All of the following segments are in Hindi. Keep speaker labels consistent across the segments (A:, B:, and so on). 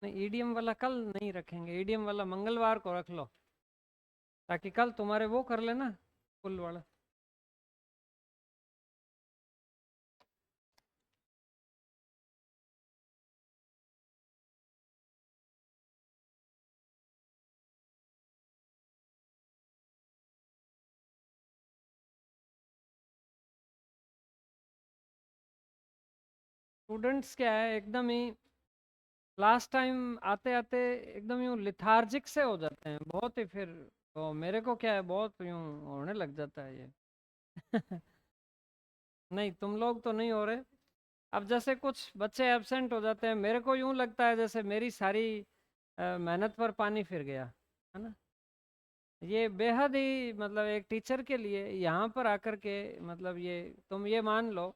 A: नहीं, ईडीएम वाला कल नहीं रखेंगे, ईडीएम वाला मंगलवार को रख लो, ताकि कल तुम्हारे वो कर लेना फुल वाला। स्टूडेंट्स क्या है, एकदम ही लास्ट टाइम आते आते एकदम यूँ लिथार्जिक से हो जाते हैं बहुत ही, फिर तो मेरे को क्या है बहुत यूँ होने लग जाता है ये। नहीं, तुम लोग तो नहीं हो रहे। अब जैसे कुछ बच्चे एब्सेंट हो जाते हैं, मेरे को यूँ लगता है जैसे मेरी सारी मेहनत पर पानी फिर गया, है ना। ये बेहद ही मतलब एक टीचर के लिए यहाँ पर आकर के, मतलब ये तुम ये मान लो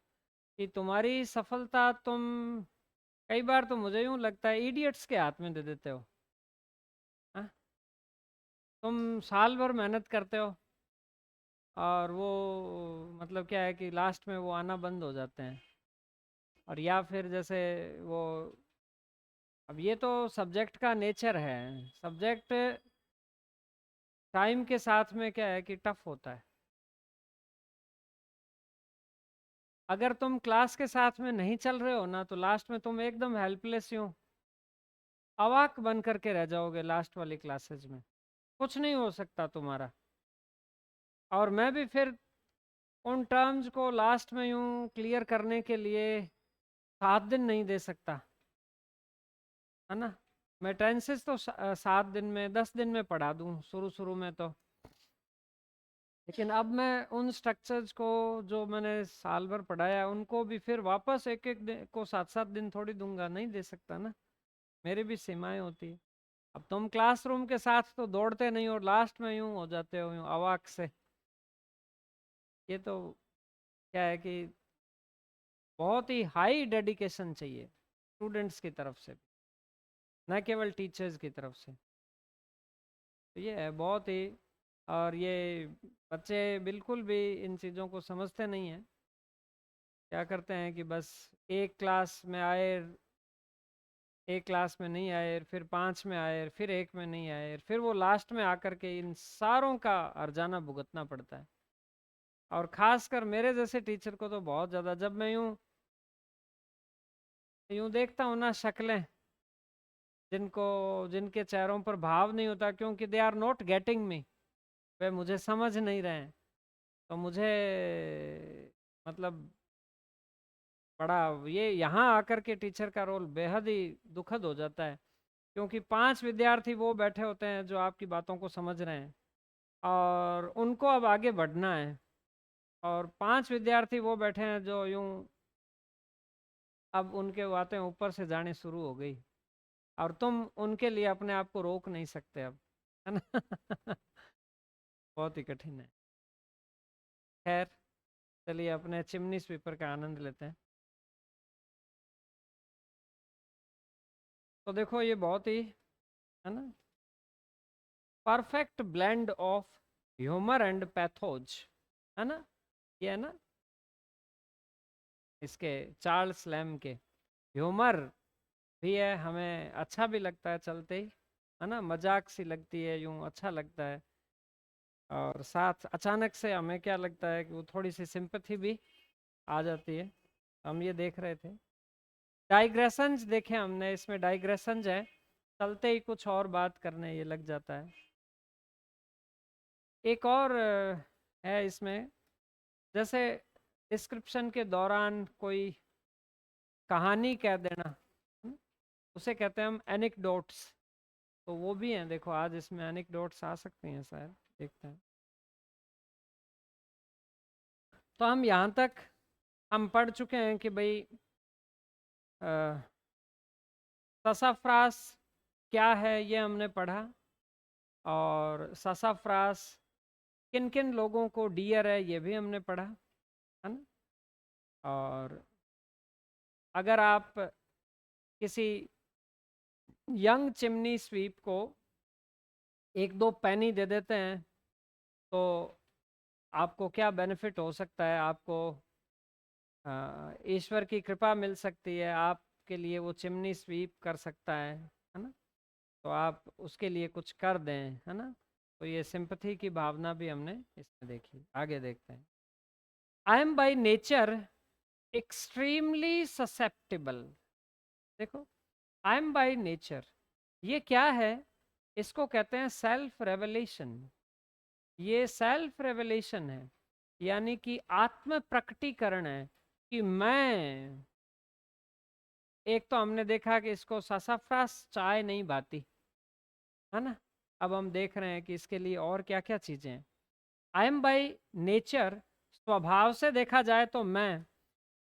A: कि तुम्हारी सफलता तुम कई बार तो मुझे यूँ लगता है इडियट्स के हाथ में दे देते हो। हाँ? तुम साल भर मेहनत करते हो और वो मतलब क्या है कि लास्ट में वो आना बंद हो जाते हैं। और या फिर जैसे वो, अब ये तो सब्जेक्ट का नेचर है, सब्जेक्ट टाइम के साथ में क्या है कि टफ होता है। अगर तुम क्लास के साथ में नहीं चल रहे हो ना, तो लास्ट में तुम एकदम हेल्पलेस यूं अवाक बन करके रह जाओगे लास्ट वाली क्लासेज में, कुछ नहीं हो सकता तुम्हारा। और मैं भी फिर उन टर्म्स को लास्ट में यूं क्लियर करने के लिए 7 दिन नहीं दे सकता, है ना। मैं टेंसेस तो 7 दिन में 10 दिन में पढ़ा दूं शुरू शुरू में तो, लेकिन अब मैं उन स्ट्रक्चर्स को जो मैंने साल भर पढ़ाया है, उनको भी फिर वापस एक एक दिन को 7 7 दिन थोड़ी दूंगा, नहीं दे सकता ना, मेरी भी सीमाएं होती है। अब तुम क्लासरूम के साथ तो दौड़ते नहीं हो, लास्ट में यूं हो जाते हो यूं अवाक से। ये तो क्या है कि बहुत ही हाई डेडिकेशन चाहिए स्टूडेंट्स की तरफ से, न केवल टीचर्स की तरफ से। तो ये है बहुत ही, और ये बच्चे बिल्कुल भी इन चीज़ों को समझते नहीं हैं। क्या करते हैं कि बस एक क्लास में आए, एक क्लास में नहीं आए, फिर 5 में आए, फिर एक में नहीं आए, फिर वो लास्ट में आकर के इन सारों का हर्जाना भुगतना पड़ता है। और खासकर मेरे जैसे टीचर को तो बहुत ज़्यादा, जब मैं यूं यूं देखता हूँ ना शक्लें, जिनको जिनके चेहरों पर भाव नहीं होता, क्योंकि they are not getting me, वे मुझे समझ नहीं रहे हैं, तो मुझे मतलब बड़ा ये यहाँ आकर के टीचर का रोल बेहद ही दुखद हो जाता है। क्योंकि 5 विद्यार्थी वो बैठे होते हैं जो आपकी बातों को समझ रहे हैं, और उनको अब आगे बढ़ना है, और 5 विद्यार्थी वो बैठे हैं जो यूं अब उनके बातें ऊपर से जाने शुरू हो गई, और तुम उनके लिए अपने आप को रोक नहीं सकते अब, है ना। बहुत ही कठिन है। खैर, चलिए अपने चिमनी स्वीपर का आनंद लेते हैं। तो देखो ये बहुत ही, है ना, perfect blend of humour and pathos, है ना, ये है ना इसके चार्ल्स लैम के। ह्यूमर भी है, हमें अच्छा भी लगता है चलते ही, है ना, मजाक सी लगती है यूं, अच्छा लगता है। और साथ अचानक से हमें क्या लगता है कि वो थोड़ी सी सिंपैथी भी आ जाती है। हम ये देख रहे थे, डाइग्रेशंस देखे हमने, इसमें डाइग्रेशंस है, चलते ही कुछ और बात करने ये लग जाता है। एक और है इसमें, जैसे डिस्क्रिप्शन के दौरान कोई कहानी कह देना, हम्म, उसे कहते हैं हम एनेक्डोट्स। तो वो भी हैं, देखो आज इसमें एनेक्डोट्स आ सकते हैं शायद, देखते हैं। तो हम यहाँ तक हम पढ़ चुके हैं कि भाई ससाफ्रास क्या है, ये हमने पढ़ा। और ससाफ्रास किन किन लोगों को डियर है, ये भी हमने पढ़ा, है ना। और अगर आप किसी यंग चिमनी स्वीप को 1 2 पेनी दे देते हैं, तो आपको क्या बेनिफिट हो सकता है, आपको ईश्वर की कृपा मिल सकती है, आपके लिए वो चिमनी स्वीप कर सकता है। है ना, तो आप उसके लिए कुछ कर दें, है ना। तो ये सिंपथी की भावना भी हमने इसमें देखी। आगे देखते हैं। आई am by nature extremely susceptible. देखो, आई एम बाई नेचर, ये क्या है? इसको कहते हैं सेल्फ रेवलेशन। ये सेल्फ रेवलेशन है, यानी कि आत्म प्रकटीकरण है कि मैं, एक तो हमने देखा कि इसको ससाफ्रास चाय नहीं भाती, है ना। अब हम देख रहे हैं कि इसके लिए और क्या क्या चीजें हैं। आई एम बाई नेचर, स्वभाव से देखा जाए तो मैं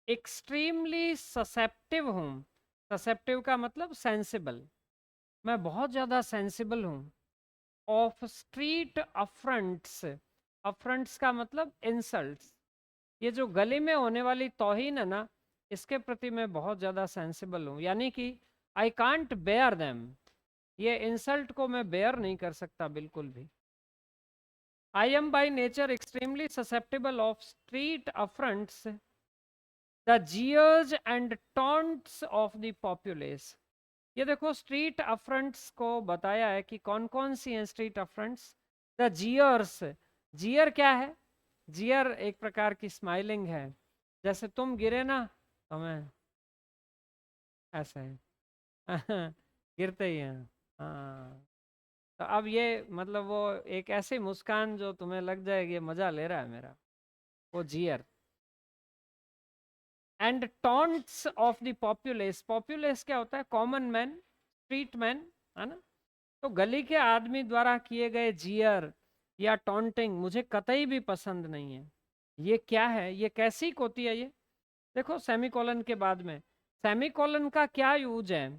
A: एक्सट्रीमली ससेप्टिव हूँ। ससेप्टिव का मतलब सेंसिबल, मैं बहुत ज़्यादा सेंसिबल हूँ। ऑफ स्ट्रीट अफ्रंट्स, अफ्रंट्स का मतलब इंसल्ट्स, ये जो गली में होने वाली तौहीन है ना, इसके प्रति मैं बहुत ज़्यादा सेंसिबल हूँ, यानी कि आई कांट बेयर देम, ये इंसल्ट को मैं बेयर नहीं कर सकता बिल्कुल भी। I am by nature extremely susceptible of street affronts, the jeers and taunts of the populace. ये देखो, स्ट्रीट अफ्रंट्स को बताया है कि कौन कौन सी हैं स्ट्रीट अफ्रंट्स। द जियर्स, जियर क्या है? जियर एक प्रकार की स्माइलिंग है, जैसे तुम गिरे ना तो मैं ऐसे गिरते ही हैं। हाँ, तो अब ये मतलब वो एक ऐसी मुस्कान जो तुम्हें लग जाएगी मजा ले रहा है मेरा, वो जियर। And taunts of the populace, populace क्या होता है? कॉमन मैन, स्ट्रीट मैन, है ना। तो गली के आदमी द्वारा किए गए जियर या टॉन्टिंग मुझे कतई भी पसंद नहीं है। ये क्या है? ये कैसी होती है ये? देखो, सेमीकोलन के बाद में, सेमीकोलन का क्या यूज है?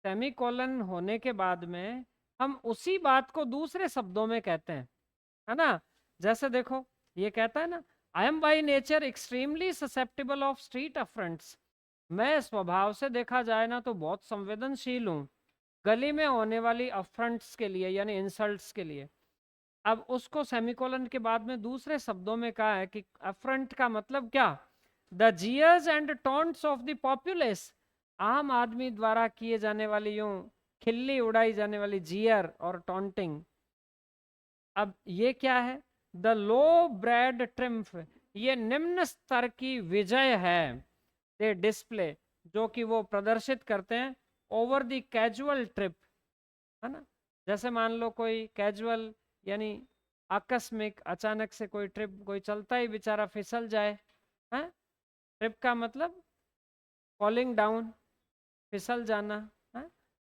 A: सेमीकोलन होने के बाद में हम उसी बात को दूसरे शब्दों में कहते हैं, है ना। जैसे देखो, ये कहता है ना, I am by nature extremely susceptible of street affronts, मैं स्वभाव से देखा जाए ना तो बहुत संवेदनशील हूँ गली में होने वाली अफ्रंट्स के लिए, यानी इंसल्ट्स के लिए। अब उसको सेमीकोलन के बाद में दूसरे शब्दों में कहा है कि अफ्रंट का मतलब क्या? The jeers and taunts of the populace, आम आदमी द्वारा किए जाने वाली यूं खिल्ली उड़ाई जाने वाली जियर और टॉन्टिंग। अब ये क्या है? द लो ब्रेड ट्रिम्फ, ये निम्न स्तर की विजय है। दे डिस्प्ले, जो कि वो प्रदर्शित करते हैं ओवर द कैजुअल ट्रिप, है ना। जैसे मान लो कोई कैजुअल, यानी आकस्मिक, अचानक से कोई ट्रिप, कोई चलता ही बेचारा फिसल जाए, है। ट्रिप का मतलब फॉलिंग डाउन, फिसल जाना, है।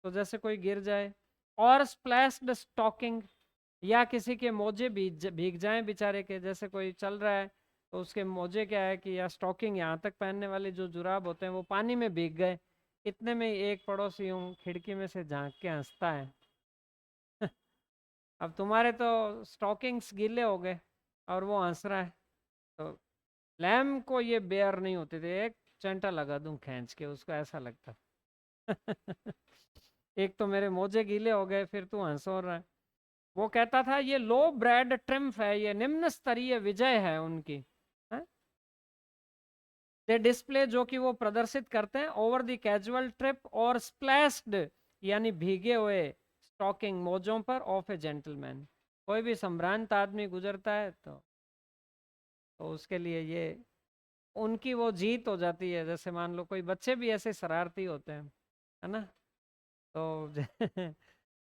A: तो जैसे कोई गिर जाए। और स्प्लैश्ड स्टॉकिंग, या किसी के मोजे भीग भीग जाएं बेचारे के, जैसे कोई चल रहा है तो उसके मोजे क्या है कि, या स्टॉकिंग, यहाँ तक पहनने वाले जो जुराब होते हैं वो पानी में भीग गए। इतने में ही एक पड़ोसी यूं खिड़की में से झांक के हंसता है। अब तुम्हारे तो स्टॉकिंग्स गीले हो गए और वो हंस रहा है, तो लैम को ये बेयर नहीं होते थे, एक चंटा लगा दूं खींच के, उसको ऐसा लगता। एक तो मेरे मोजे गीले हो गए, फिर तू हंस हो रहा है। वो कहता था ये लो ब्रेड ट्रिम्फ है, ये निम्न स्तरीय विजय है उनकी, है? दे डिस्प्ले, जो कि वो प्रदर्शित करते हैं ओवर द कैजुअल ट्रिप और स्प्लैश्ड, यानी भीगे हुए स्टॉकिंग, मोजों पर ऑफ ए जेंटलमैन। कोई भी संभ्रांत आदमी गुजरता है तो उसके लिए ये उनकी वो जीत हो जाती है। जैसे मान लो कोई बच्चे भी ऐसे शरारती होते हैं, है ना। तो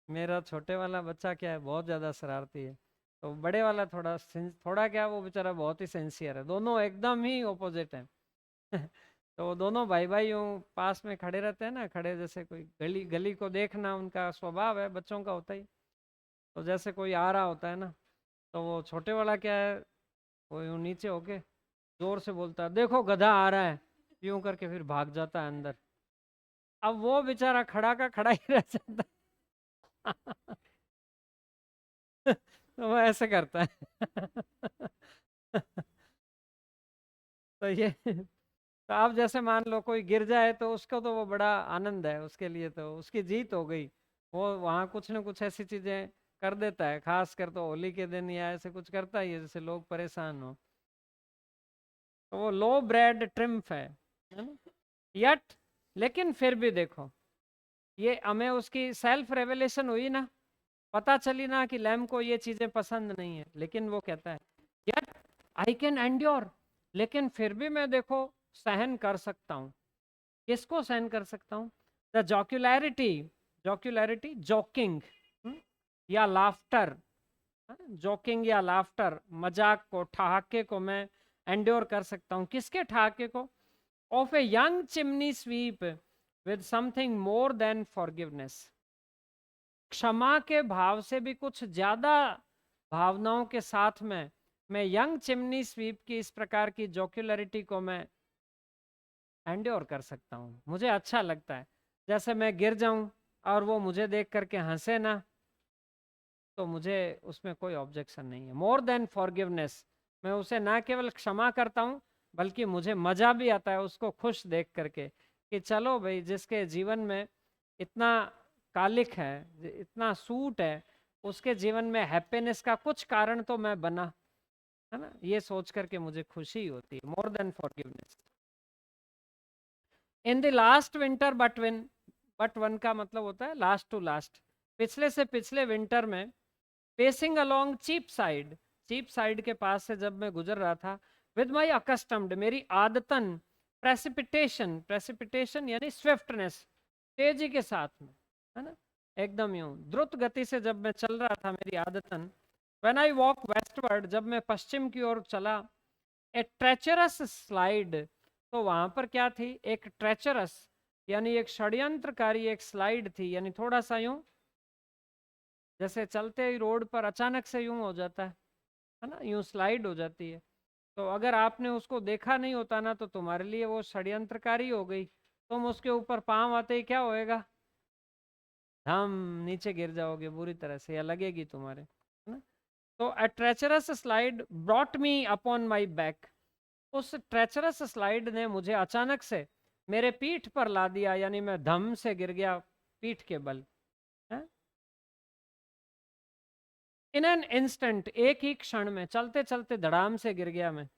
A: मेरा छोटे वाला बच्चा क्या है, बहुत ज़्यादा शरारती है। तो बड़े वाला थोड़ा क्या, वो बेचारा बहुत ही सिंसियर है, दोनों एकदम ही ऑपोजिट हैं। तो वो दोनों भाई भाई यूँ पास में खड़े रहते हैं ना, खड़े जैसे कोई गली गली को देखना उनका स्वभाव है, बच्चों का होता ही। तो जैसे कोई आ रहा होता है ना, तो वो छोटे वाला क्या है, वो यूँ नीचे होके जोर से बोलता है, देखो गधा आ रहा है, यूं करके फिर भाग जाता है अंदर। अब वो बेचारा खड़ा का खड़ा ही रह जाता है। तो वो ऐसे करता है। तो ये, तो आप जैसे मान लो कोई गिर जाए तो उसको तो वो बड़ा आनंद है, उसके लिए तो उसकी जीत हो गई। वो वहाँ कुछ ना कुछ ऐसी चीजें कर देता है, खास कर तो होली के दिन या ऐसे कुछ करता ही है जैसे लोग परेशान हो। तो वो लो ब्रेड ट्रिम्फ है ना। यट, लेकिन फिर भी देखो, ये हमें उसकी सेल्फ रेवलेशन हुई ना, पता चली ना कि लैम को ये चीजें पसंद नहीं है, लेकिन वो कहता है यार आई कैन एंड्योर, लेकिन फिर भी मैं देखो सहन कर सकता हूँ। किसको सहन कर सकता हूँ? द जॉक्युलैरिटी, जॉक्युलैरिटी जोकिंग या लाफ्टर, जोकिंग या लाफ्टर, मजाक को, ठहाके को मैं एंड्योर कर सकता हूँ। किसके ठहाके को? Of a young chimney sweep with something more than forgiveness. क्षमा के भाव से भी कुछ ज्यादा भावनाओं के साथ में मैं यंग चिमनी स्वीप की इस प्रकार की जोक्युलरिटी को मैं एंड्योर कर सकता हूँ। मुझे अच्छा लगता है, जैसे मैं गिर जाऊं और वो मुझे देख करके हंसे ना, तो मुझे उसमें कोई ऑब्जेक्शन नहीं है। मोर देन फॉरगिवनेस, मैं उसे ना केवल क्षमा करता हूँ बल्कि मुझे मजा भी आता है उसको खुश देख करके कि चलो भाई, जिसके जीवन में इतना कालिक है, इतना सूट है, उसके जीवन में हैप्पीनेस का कुछ कारण तो मैं बना, है ना, ये सोच करके मुझे खुशी होती है। मोर than forgiveness. In the last winter but one का मतलब होता है लास्ट टू लास्ट, पिछले से पिछले विंटर में, पेसिंग अलोंग चीप साइड के पास से जब मैं गुजर रहा था, विद माई अकस्टम्ड, मेरी आदतन, प्रेसिपिटेशन यानी स्विफ्टनेस, तेजी के साथ में, है ना, एकदम यूं द्रुत गति से जब मैं चल रहा था, मेरी आदतन, व्हेन आई वॉक वेस्टवर्ड, जब मैं पश्चिम की ओर चला, ए ट्रेचरस स्लाइड, तो वहां पर क्या थी? एक ट्रेचरस यानी एक षड्यंत्रकारी एक स्लाइड थी, यानी थोड़ा सा यूं, जैसे चलते ही रोड पर अचानक से यूं हो जाता है ना, यूं स्लाइड हो जाती है। तो अगर आपने उसको देखा नहीं होता ना, तो तुम्हारे लिए वो षड्यंत्रकारी हो गई। तुम उसके ऊपर पांव आते ही क्या होएगा? हम नीचे गिर जाओगे बुरी तरह से, या लगेगी तुम्हारे, है ना। तो a treacherous slide brought me upon my back, उस ट्रेचरस स्लाइड ने मुझे अचानक से मेरे पीठ पर ला दिया, यानी मैं धम से गिर गया पीठ के बल। इन एन इंस्टेंट, एक ही क्षण में, चलते चलते धड़ाम से गिर गया मैं।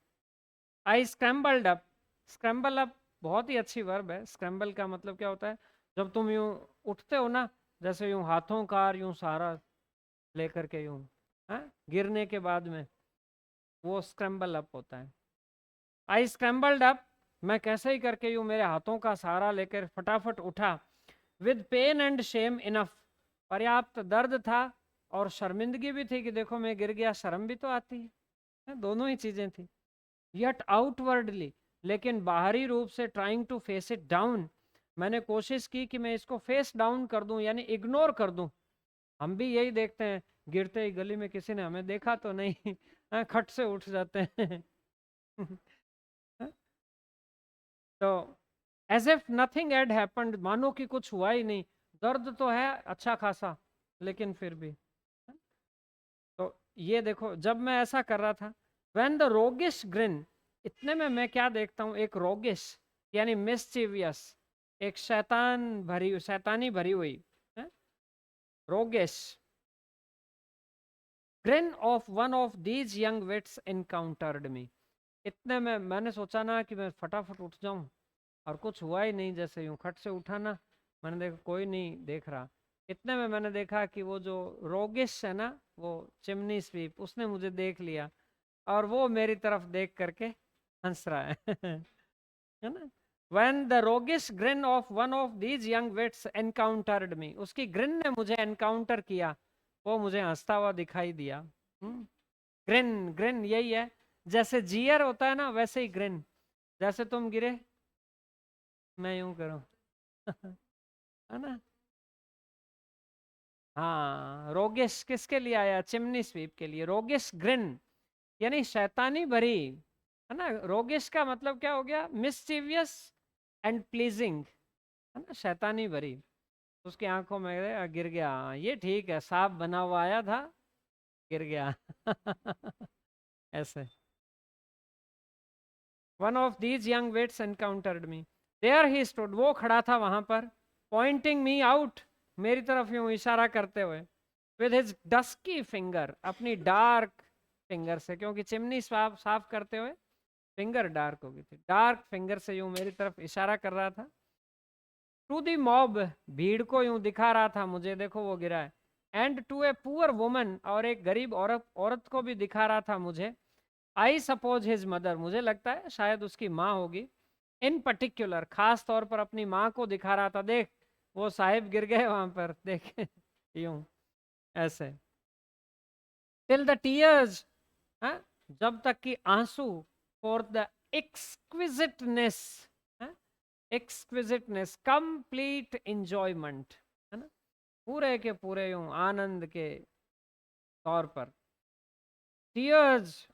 A: आई स्क्रैम्बल्ड अप, स्क्रैम्बल अप बहुत ही अच्छी वर्ब है। स्क्रैम्बल का मतलब क्या होता है? जब तुम यूं उठते हो ना, जैसे यूं हाथों का यूं सहारा लेकर के यूं, है, गिरने के बाद में, वो स्क्रैम्बल अप होता है। आई स्क्रैम्बल्ड अप, मैं कैसे ही करके यूं मेरे हाथों का सहारा लेकर फटाफट उठा, with pain and shame enough, पर्याप्त दर्द था और शर्मिंदगी भी थी कि देखो मैं गिर गया, शर्म भी तो आती है, दोनों ही चीजें थी। यट आउटवर्डली, लेकिन बाहरी रूप से, trying to face it down, मैंने कोशिश की कि मैं इसको फेस डाउन कर दूं, यानी इग्नोर कर दूं। हम भी यही देखते हैं, गिरते ही गली में किसी ने हमें देखा तो नहीं, खट से उठ जाते हैं। तो as if nothing had happened, मानो कि कुछ हुआ ही नहीं। दर्द तो है अच्छा खासा, लेकिन फिर भी। तो ये देखो, जब मैं ऐसा कर रहा था, व्हेन द रोगिश ग्रिन, इतने में मैं क्या देखता हूँ? एक रोगिश यानी मिस्चीवियस, एक शैतानी भरी हुई, roguish grin of one of these young wits encountered me. इतने में मैंने सोचा ना कि मैं फटाफट उठ जाऊं, और कुछ हुआ ही नहीं, जैसे यूं खट से उठा ना, मैंने देखा कोई नहीं देख रहा। इतने में मैंने देखा कि वो जो रोगिश है ना, वो चिमनी स्वीप, उसने मुझे देख लिया और वो मेरी तरफ देख करके हंस रहा है। है ना। When the roguish grin of one of these young wits encountered me, उसकी ग्रिन ने मुझे एनकाउंटर किया, वो मुझे हंसता हुआ दिखाई दिया। ग्रिन, ग्रिन यही है, जैसे जियर होता है ना, वैसे ही ग्रिन। जैसे तुम गिरे, मैं यूं करूं। है ना। हाँ, रोगिश किसके लिए आया? चिमनी स्वीप के लिए। रोगिश ग्रिन यानी शैतानी भरी, है ना। रोगिश का मतलब क्या हो गया? मिस्चीवियस एंड प्लीजिंग, है ना, शैतानी भरी। उसकी आंखों में गिर गया, ये ठीक है, सांप बना हुआ आया था, गिर गया। ऐसे। One of these young vets encountered me, there he stood, वो खड़ा था वहां पर, पॉइंटिंग मी आउट, मेरी तरफ यूं इशारा करते हुए, विद हिज डस्की फिंगर, अपनी डार्क फिंगर से, क्योंकि चिमनी साफ साफ करते हुए फिंगर डार्क हो गई थी, डार्क फिंगर से यूं मेरी तरफ इशारा कर रहा था। टू दी मॉब, भीड़ को यूं दिखा रहा था मुझे, देखो वो गिरा है। And to a poor woman, और एक गरीब औरत को भी दिखा रहा था मुझे। आई सपोज हिज मदर, मुझे लगता है शायद उसकी माँ होगी। इन पर्टिकुलर, खास तौर पर अपनी माँ को दिखा रहा था, देख वो साहिब गिर गए वहां पर, देख यूं ऐसे। टिल द टीयर्स, जब तक कि आंसू, फॉर द एक्सक्विजिटनेस, एक्सक्विजिटनेस, कंप्लीट इंजॉयमेंट, है ना, पूरे के पूरे यूं आनंद के तौर पर। Tears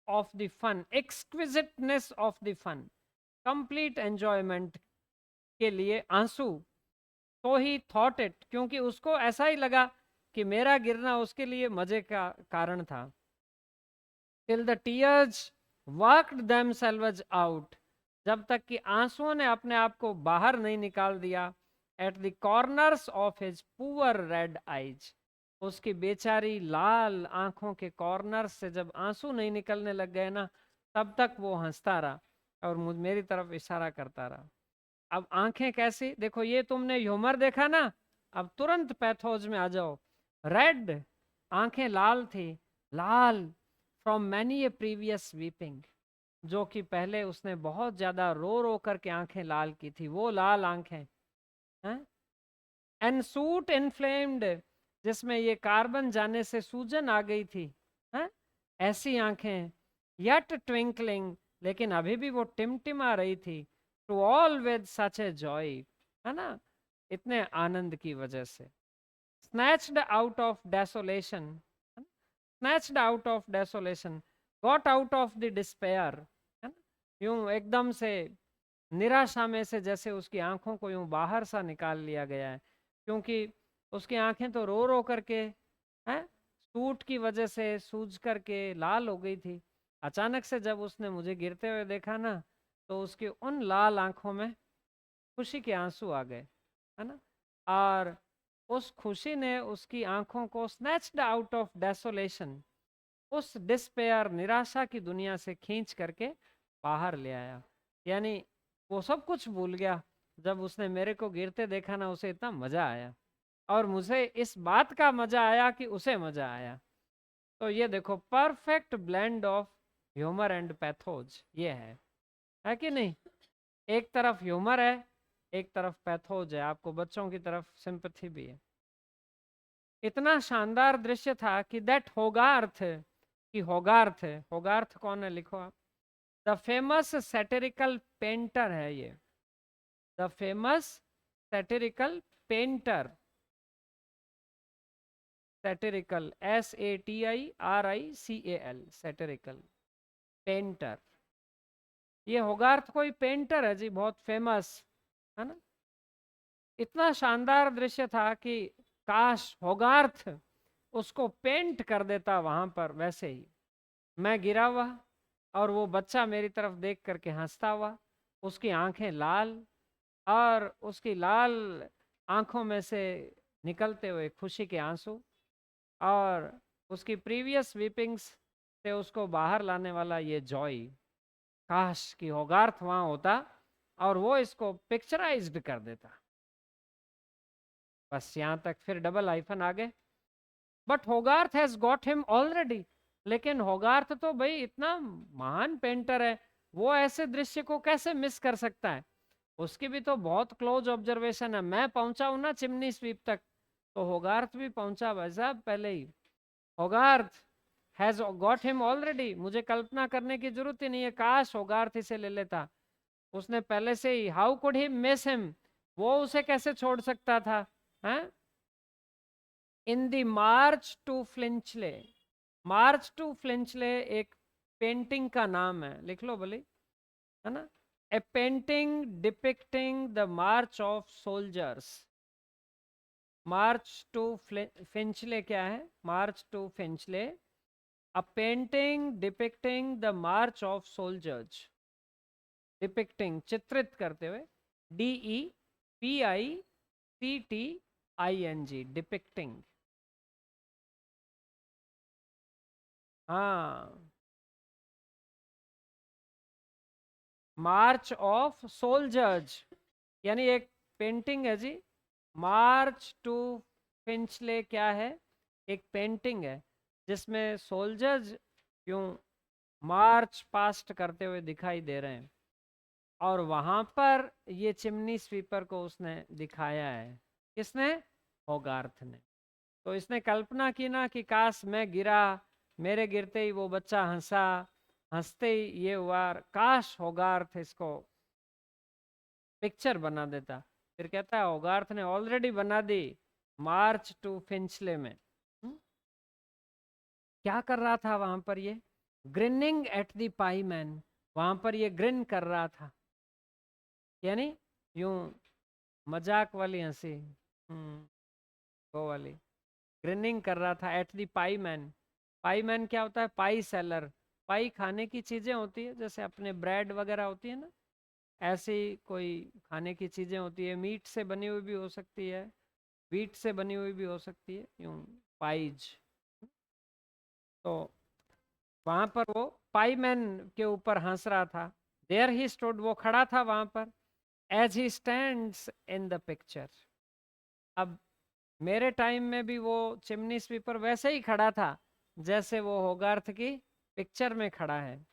A: of the fun, exquisiteness of the fun, complete enjoyment के लिए आंसू। तो ही थॉट इट, क्योंकि उसको ऐसा ही लगा कि मेरा गिरना उसके लिए मजे का कारण था। Till the tears worked themselves out, जब तक कि आंसुओं ने अपने आप को बाहर नहीं निकाल दिया। At the corners of his poor red eyes, उसकी बेचारी लाल आंखों के कॉर्नर से जब आंसू नहीं निकलने लग गए ना, तब तक वो हंसता रहा और मेरी तरफ इशारा करता रहा। अब आंखें कैसी, देखो ये तुमने ह्यूमर देखा ना, अब तुरंत पैथोज में आ जाओ। रेड, आंखें लाल थी, लाल from many a previous weeping, जो कि पहले उसने बहुत ज्यादा रो रो करके आंखें लाल की थी, वो लाल आंखें हैं। एंड सूट इनफ्लेम्ड, जिसमें ये कार्बन जाने से सूजन आ गई थी, हैं, ऐसी आंखें। यट ट्विंकलिंग, लेकिन अभी भी वो टिमटिमा रही थी। To all with such a joy, है ना, इतने आनंद की वजह से। Snatched out of desolation, snatched out of desolation, got out of the despair, है ना, यूं एकदम से निराशा में से जैसे उसकी आंखों को यूं बाहर सा निकाल लिया गया है, क्योंकि उसकी आंखें तो रो रो करके, हैं, सूट की वजह से सूज करके लाल हो गई थी। अचानक से जब उसने मुझे गिरते हुए देखा ना, तो उसकी उन लाल आंखों में खुशी के आंसू आ गए, है ना, और उस खुशी ने उसकी आंखों को स्नैच्ड आउट ऑफ डेसोलेशन, उस डिस्पेयर, निराशा की दुनिया से खींच करके बाहर ले आया। यानी वो सब कुछ भूल गया। जब उसने मेरे को गिरते देखा ना, उसे इतना मजा आया, और मुझे इस बात का मजा आया कि उसे मजा आया। तो ये देखो, perfect blend of humour and pathos ये है कि नहीं? एक तरफ ह्यूमर है, एक तरफ पैथोज है, आपको बच्चों की तरफ सिंपैथी भी है। इतना शानदार दृश्य था कि दैट होगार्थ, कि होगार्थ है, होगार्थ कौन है लिखो आप, द फेमस सैटिरिकल पेंटर है ये, the famous satirical painter, satirical SATIRICAL, satirical painter. ये होगार्थ कोई पेंटर है जी, बहुत फेमस, है ना। इतना शानदार दृश्य था कि काश होगार्थ उसको पेंट कर देता वहां पर वैसे ही। मैं गिरा हुआ और वो बच्चा मेरी तरफ देख करके हंसता हुआ, उसकी आंखें लाल, और उसकी लाल आंखों में से निकलते हुए खुशी के आंसू, और उसकी प्रीवियस वीपिंग्स से उसको बाहर लाने वाला ये जॉय। काश कि होगार्थ वहां होता और वो इसको पिक्चराइज्ड कर देता। बस यहाँ तक फिर डबल आइफन आ गए। But होगार्थ has got him already, लेकिन होगार्थ तो भाई इतना महान पेंटर है, वो ऐसे दृश्य को कैसे मिस कर सकता है? उसकी भी तो बहुत क्लोज ऑब्जर्वेशन है। मैं पहुंचा हूं ना चिमनी स्वीप तक, तो होगार्थ भी पहुंचा भाई साहब पहले ही। Hogarth has got him already, मुझे कल्पना करने की जरूरत ही नहीं है, काश होगार्थ इसे ले लेता। उसने पहले से ही, how could he miss him, वो उसे कैसे छोड़ सकता था, हैं? In the march to Finchley, march to Finchley एक पेंटिंग का नाम है, लिख लो भले, है ना। A painting depicting the march of soldiers. March to Finchley क्या है? March to Finchley, a painting depicting the march of soldiers, depicting चित्रित करते हुए, DEPICTING, डिपिक्टिंग। हाँ, मार्च ऑफ सोल्जर्स, यानी एक पेंटिंग है जी, मार्च टू फिंचले। क्या है? एक पेंटिंग है जिसमें सोल्जर्स यूं मार्च पास्ट करते हुए दिखाई दे रहे हैं, और वहां पर ये चिमनी स्वीपर को उसने दिखाया है। किसने? होगार्थ ने। तो इसने कल्पना की ना कि काश मैं गिरा, मेरे गिरते ही वो बच्चा हंसा, हंसते ही ये हुआ, काश होगार्थ इसको पिक्चर बना देता। फिर कहता है होगार्थ ने ऑलरेडी बना दी मार्च टू फिंचले में। क्या कर रहा था वहां पर ये? Grinning at the pi man. वहां पर ये ग्रिन कर रहा था, यानी यूं मजाक वाली हंसी, वो वाली ग्रिनिंग कर रहा था at the pi man. Pi man क्या होता है? पाई सेलर। पाई खाने की चीजें होती है, जैसे अपने ब्रेड वगैरह होती है ना, ऐसी कोई खाने की चीजें होती है। मीट से बनी हुई भी हो सकती है, व्हीट से बनी हुई भी हो सकती है, यूं पाइज। तो वहां पर वो पाईमैन के ऊपर हंस रहा था। देयर ही स्टूड, वो खड़ा था वहां पर, as he stands in the picture. अब मेरे टाइम में भी वो चिमनी स्वीपर वैसे ही खड़ा था जैसे वो होगार्थ की पिक्चर में खड़ा है।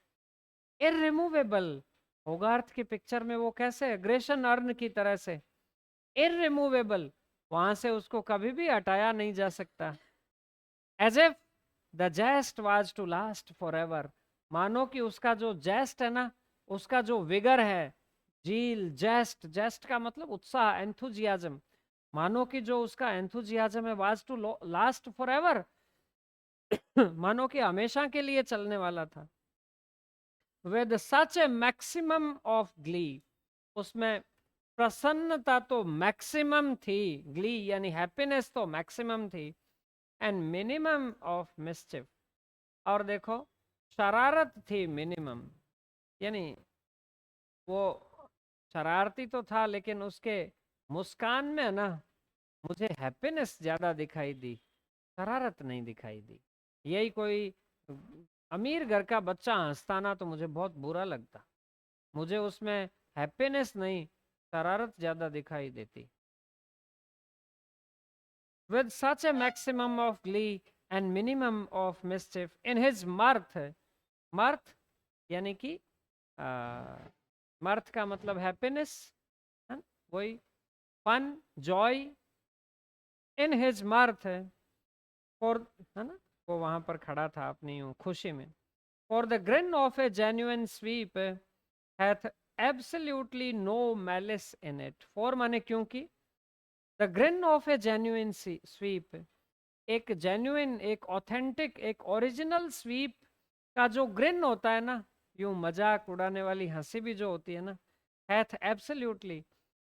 A: इररिमूवेबल। होगार्थ की पिक्चर में वो कैसे? ग्रेशन अर्न की तरह से इररिमूवेबल, वहां से उसको कभी भी हटाया नहीं जा सकता। As if the jest was to last for ever. मानो कि उसका जो जेस्ट है ना, उसका जो विगर है, जील, जेस्ट, जेस्ट का मतलब उत्साह, एंथुजियाज्म, मानो कि जो उसका एंथुजियाज्म है was to last for ever, मानो कि हमेशा के लिए चलने वाला था। With such a maximum of glee, उसमें प्रसन्नता तो मैक्सिमम थी, ग्ली यानी हैप्पीनेस तो मैक्सिमम थी, एंड मिनिमम ऑफ मिस्चिफ, और देखो शरारत थी मिनिमम, यानी वो शरारती तो था लेकिन उसके मुस्कान में ना मुझे हैप्पीनेस ज्यादा दिखाई दी, शरारत नहीं दिखाई दी। यही कोई अमीर घर का बच्चा हंसता ना तो मुझे बहुत बुरा लगता, मुझे उसमें हैप्पीनेस नहीं, शरारत ज्यादा दिखाई देती। With such a maximum of glee and minimum of mischief in his mirth, mirth यानी कि mirth का मतलब हैप्पीनेस, वही fun, joy, in his mirth, for, है ना, वो वहां पर खड़ा था अपनी खुशी में। For the grin of a genuine sweep hath absolutely no malice in it. For माने क्योंकि, the grin of a genuine sweep, एक जेन्युइन, एक ऑथेंटिक, एक ओरिजिनल स्वीप का जो ग्रिन होता है ना, यूं मजाक उड़ाने वाली हंसी भी जो होती है ना, हैथ एब्सोल्युटली,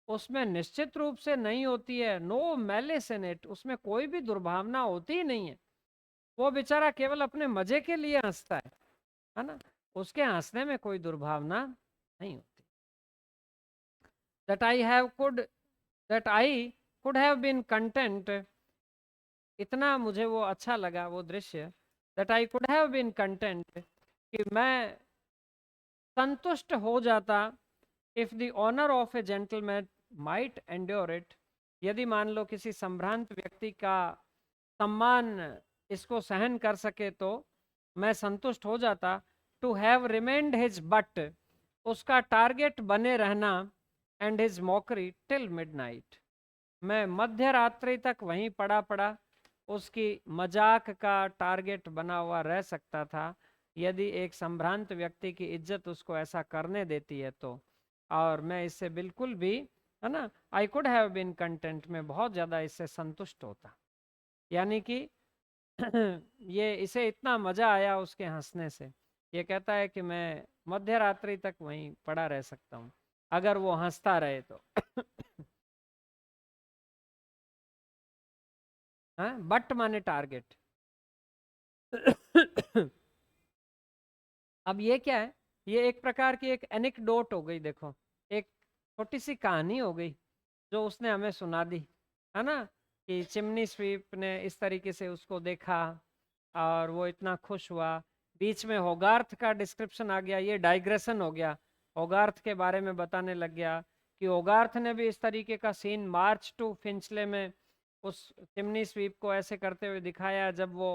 A: उसमें निश्चित रूप से नहीं होती है, नो मैलिस इन इट, उसमें कोई भी दुर्भावना होती ही नहीं है। वो बेचारा केवल अपने मजे के लिए हंसता है ना, उसके हंसने में कोई दुर्भावना नहीं होती। That I could have been content, इतना मुझे वो अच्छा लगा वो दृश्य, that I could have been content, कि मैं संतुष्ट हो जाता, if the honour of a gentleman might endure it, यदि मान लो किसी संभ्रांत व्यक्ति का सम्मान इसको सहन कर सके तो मैं संतुष्ट हो जाता। To have remained his butt, उसका टारगेट बने रहना, and his mockery till midnight, मैं मध्य रात्रि तक वहीं पड़ा पड़ा उसकी मजाक का टारगेट बना हुआ रह सकता था, यदि एक संभ्रांत व्यक्ति की इज्जत उसको ऐसा करने देती है तो। और मैं इससे बिल्कुल भी, है ना, I could have been content, में बहुत ज़्यादा इससे संतुष्ट होता। यानी कि ये इसे इतना मज़ा आया उसके हंसने से, ये कहता है कि मैं मध्य रात्रि तक वहीं पड़ा रह सकता हूँ अगर वो हंसता रहे तो। हाँ, बट माने टारगेट। अब ये क्या है? ये एक प्रकार की एक एनेक्डोट हो गई, देखो, एक छोटी सी कहानी हो गई जो उसने हमें सुना दी, है ना, कि चिमनी स्वीप ने इस तरीके से उसको देखा और वो इतना खुश हुआ। बीच में होगार्थ का डिस्क्रिप्शन आ गया, ये डाइग्रेशन हो गया, होगार्थ के बारे में बताने लग गया कि होगार्थ ने भी इस तरीके का सीन मार्च टू फिंचले में उस चिमनी स्वीप को ऐसे करते हुए दिखाया जब वो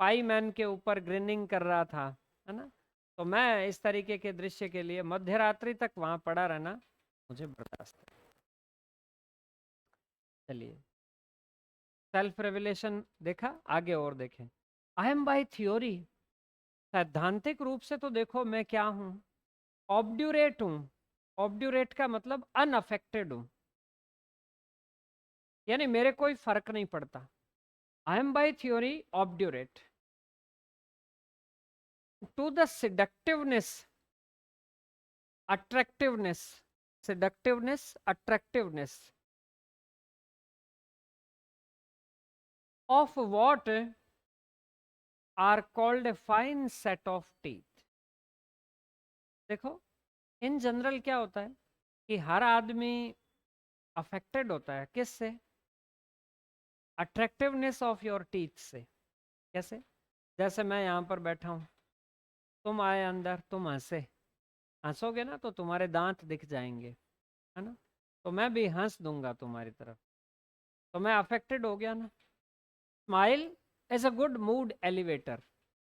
A: पाई मैन के ऊपर ग्रिनिंग कर रहा था, है ना। तो मैं इस तरीके के दृश्य के लिए मध्यरात्रि तक वहां पड़ा रहना मुझे बर्दाश्त है। चलिए, सेल्फ रेवलेशन देखा, आगे और देखें। आई एम बाय थ्योरी, सैद्धांतिक रूप से तो देखो मैं क्या हूं, ऑब्ड्यूरेट हूं। ऑब्ड्यूरेट का मतलब अनअफेक्टेड हूं, यानी मेरे कोई फर्क नहीं पड़ता। I am by theory obdurate to the seductiveness, attractiveness, seductiveness, attractiveness of what are called a fine set of teeth। देखो, इन जनरल क्या होता है कि हर आदमी अफेक्टेड होता है किससे, अट्रैक्टिवनेस ऑफ योर टीथ से। कैसे? जैसे मैं यहाँ पर बैठा हूँ, तुम आए अंदर, तुम हंसे, हंसोगे ना तो तुम्हारे दांत दिख जाएंगे, है ना। तो मैं भी हंस दूंगा तुम्हारी तरफ, तो मैं अफेक्टेड हो गया ना। Smile is a good mood elevator,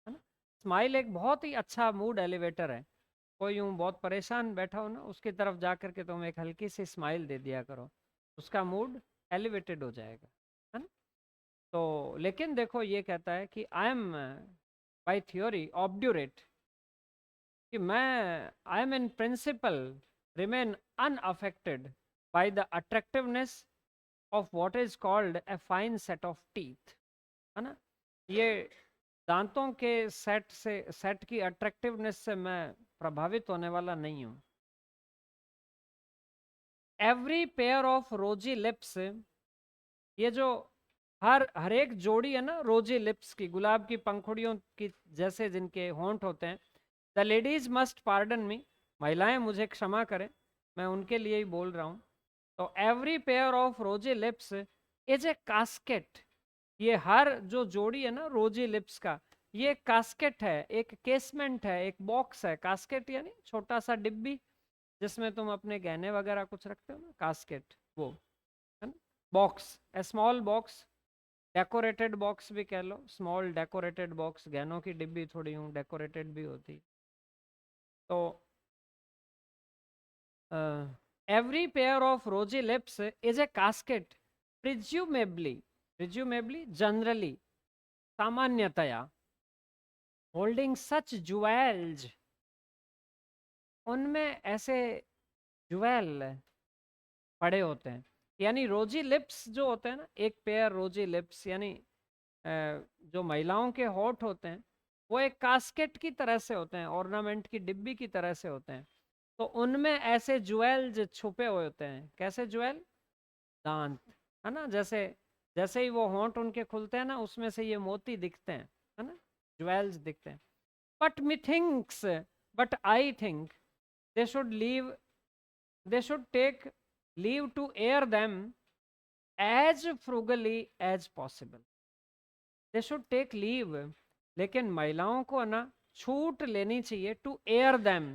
A: है ना। स्माइल एक बहुत ही अच्छा मूड एलिवेटर है। कोई यूं बहुत परेशान बैठा हो ना, उसकी तरफ जा करके तुम एक हल्की सी स्माइल दे दिया करो, उसका मूड एलिवेटेड हो जाएगा, है ना। तो लेकिन देखो ये कहता है कि आई एम बाय थ्योरी ऑब्ड्यूरेट, कि मैं I am in principle remain unaffected by the attractiveness of what is called a fine set of teeth, है ना। ये दांतों के सेट से, सेट की अट्रैक्टिवनेस से मैं प्रभावित होने वाला नहीं हूं। एवरी पेयर ऑफ रोजी लिप्स, ये जो हर एक जोड़ी है ना रोजी लिप्स की, गुलाब की पंखुड़ियों की जैसे जिनके होंठ होते हैं, the ladies must pardon me, महिलाएं मुझे क्षमा करें, मैं उनके लिए ही बोल रहा हूँ। तो एवरी पेयर ऑफ रोजी लिप्स इज ए कास्केट, ये हर जो जोड़ी है ना रोजी लिप्स का, ये कास्केट है, एक केसमेंट है, एक बॉक्स है। कास्केट यानी छोटा सा डिब्बी जिसमें तुम अपने गहने वगैरह कुछ रखते हो ना, कास्केट वो, है ना। बॉक्स, ए स्मॉल बॉक्स, डेकोरेटेड बॉक्स भी कह लो, स्मॉल डेकोरेटेड बॉक्स, गहनों की डिब्बी थोड़ी हूँ डेकोरेटेड भी होती। तो एवरी पेयर ऑफ रोजी lips is a casket, presumably, presumably generally, सामान्यतया, होल्डिंग सच जुएल्स, उनमें ऐसे जुएल पड़े होते हैं। यानी रोजी लिप्स जो होते हैं ना, एक पेयर रोजी लिप्स यानी जो महिलाओं के होठ होते हैं, वो एक कास्केट की तरह से होते हैं, ऑर्नामेंट की डिब्बी की तरह से होते हैं। तो उनमें ऐसे ज्वेल्स छुपे हुए होते हैं। कैसे ज्वेल? दांत, है ना। जैसे जैसे ही वो होंठ उनके खुलते हैं ना, उसमें से ये मोती दिखते हैं, है ना, ज्वेल्स दिखते हैं। But me thinks, but I think they should leave, they should take leave to air them as frugally as possible, they should take leave, लेकिन महिलाओं को ना छूट लेनी चाहिए टू एयर देम,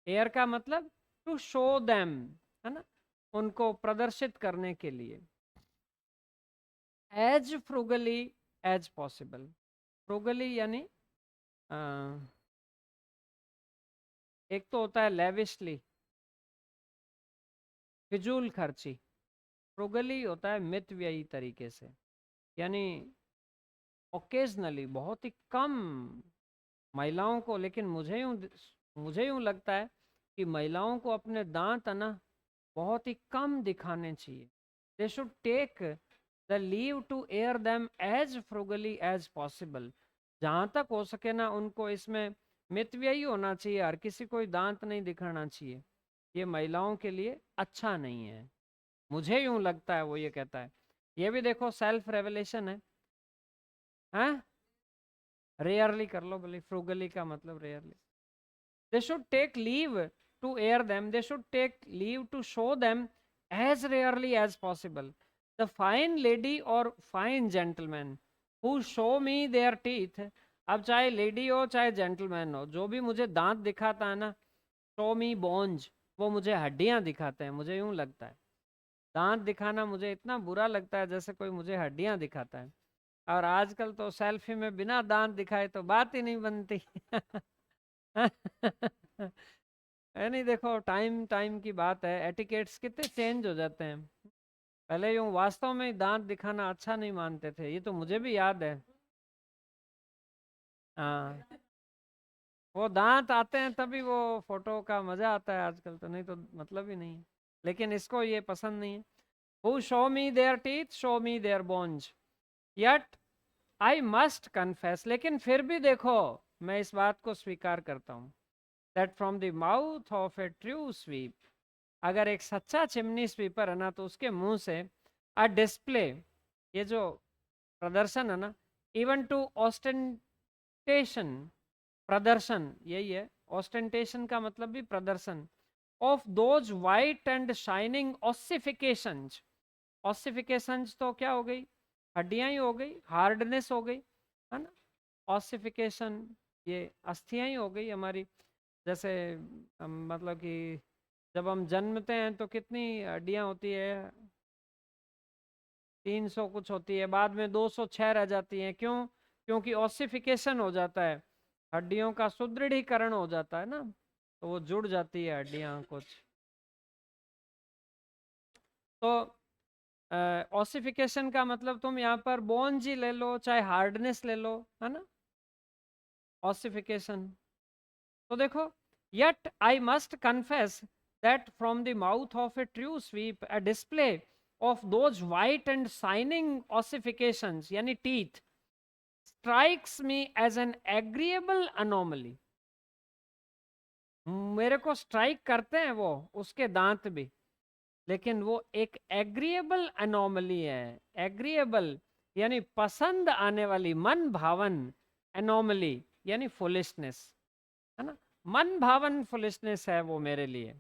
A: एयर का मतलब टू शो देम, है ना, उनको प्रदर्शित करने के लिए। As frugally as possible, frugally यानी एक तो होता है लेविशली, फिजूल खर्ची, फ्रूगली होता है मितव्ययी तरीके से, यानी ओकेजनली, बहुत ही कम महिलाओं को। लेकिन मुझे यूं लगता है कि महिलाओं को अपने दांत है ना बहुत ही कम दिखाने चाहिए। They should take the leave to air them as frugally as possible, जहाँ तक हो सके ना उनको इसमें मितव्ययी होना चाहिए, हर किसी को दांत नहीं दिखाना चाहिए, ये महिलाओं के लिए अच्छा नहीं है, मुझे यूं लगता है, वो ये कहता है। ये भी देखो सेल्फ रेवलेशन है, हैं? रेयरली कर लो भले, फ्रूगली का मतलब rarely. They should take leave to air them, they should take leave to show them as rarely as possible. The fine lady or fine gentleman who show me their teeth, अब चाहे लेडी हो चाहे जेंटलमैन हो, जो भी मुझे दांत दिखाता है ना, शो मी बोन्स, वो मुझे हड्डियां दिखाते हैं, मुझे यूं लगता है। दांत दिखाना मुझे इतना बुरा लगता है जैसे कोई मुझे हड्डियां दिखाता है। और आजकल तो सेल्फी में बिना दांत दिखाए तो बात ही नहीं बनती। है नहीं, देखो टाइम टाइम की बात है, एटिकेट्स कितने चेंज हो जाते हैं। पहले यूं वास्तव में दांत दिखाना अच्छा नहीं मानते थे, ये तो मुझे भी याद है। हाँ, वो दांत आते हैं तभी वो फोटो का मजा आता है, आजकल तो नहीं तो मतलब ही नहीं है। लेकिन इसको ये पसंद नहीं है। Who show me their teeth, show me their bones. Yet I must confess, लेकिन फिर भी देखो, मैं इस बात को स्वीकार करता हूँ, that from the mouth of a true sweep, अगर एक सच्चा चिमनी स्वीपर है ना, तो उसके मुंह से a display, ये जो प्रदर्शन है ना, even to ostentation, प्रदर्शन यही है, ostentation का मतलब भी प्रदर्शन, of those white and shining ossifications, ऑसिफिकेशंस तो क्या हो गई, हड्डियां ही हो गई, हार्डनेस हो गई, है ना। ऑसिफिकेशन ये अस्थियां ही हो गई हमारी। जैसे मतलब कि जब हम जन्मते हैं तो कितनी हड्डियां होती है, 300 कुछ होती है, बाद में 206 रह जाती हैं। क्यों? क्योंकि ऑसिफिकेशन हो जाता है, हड्डियों का सुदृढ़ीकरण हो जाता है ना, तो वो जुड़ जाती है हड्डियां कुछ। तो ऑसिफिकेशन का मतलब तुम यहाँ पर बोन्स ही ले लो, चाहे हार्डनेस ले लो, है ना, ऑसिफिकेशन। तो देखो, yet I must confess that from the mouth of a true sweep a display of those white and shining ossifications यानी teeth strikes me as an agreeable anomaly। मेरे को स्ट्राइक करते हैं वो उसके दांत भी, लेकिन वो एक एग्रीएबल एनोमली है। एग्रीएबल यानी पसंद आने वाली, मन भावन, एनोमली यानी फुलिशनेस, है ना, मन भावन फुलिशनेस है वो मेरे लिए।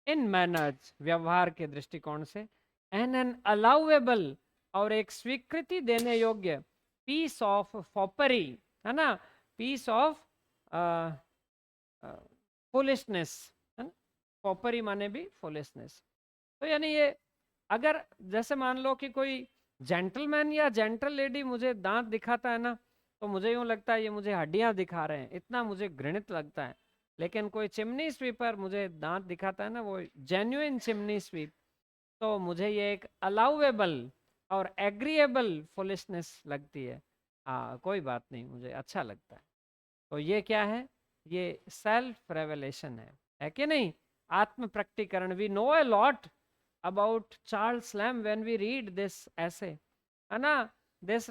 A: इन मैनर्स, व्यवहार के दृष्टिकोण से, एन अलाउएबल, और एक स्वीकृति देने योग्य, पीस ऑफ फॉपरी, है ना, पीस ऑफ फुलिशनेस, है ना, फॉपरी माने भी फुलिशनेस। तो यानी ये, अगर जैसे मान लो कि कोई जेंटलमैन या जेंटल लेडी मुझे दांत दिखाता है ना, तो मुझे यूं लगता है ये मुझे हड्डियां दिखा रहे हैं, इतना मुझे घृणित लगता है। लेकिन कोई चिमनी स्वीपर मुझे दांत दिखाता है ना, वो जेन्युइन चिमनी स्वीप, तो मुझे ये एक अलाउएबल और एग्रीएबल फुलिशनेस लगती है। हाँ, कोई बात नहीं, मुझे अच्छा लगता है। तो ये क्या है? ये सेल्फ रेवलेशन है कि नहीं? आत्म प्रकटीकरण। We know a lot about Charles Lamb when we read this essay, है ना। This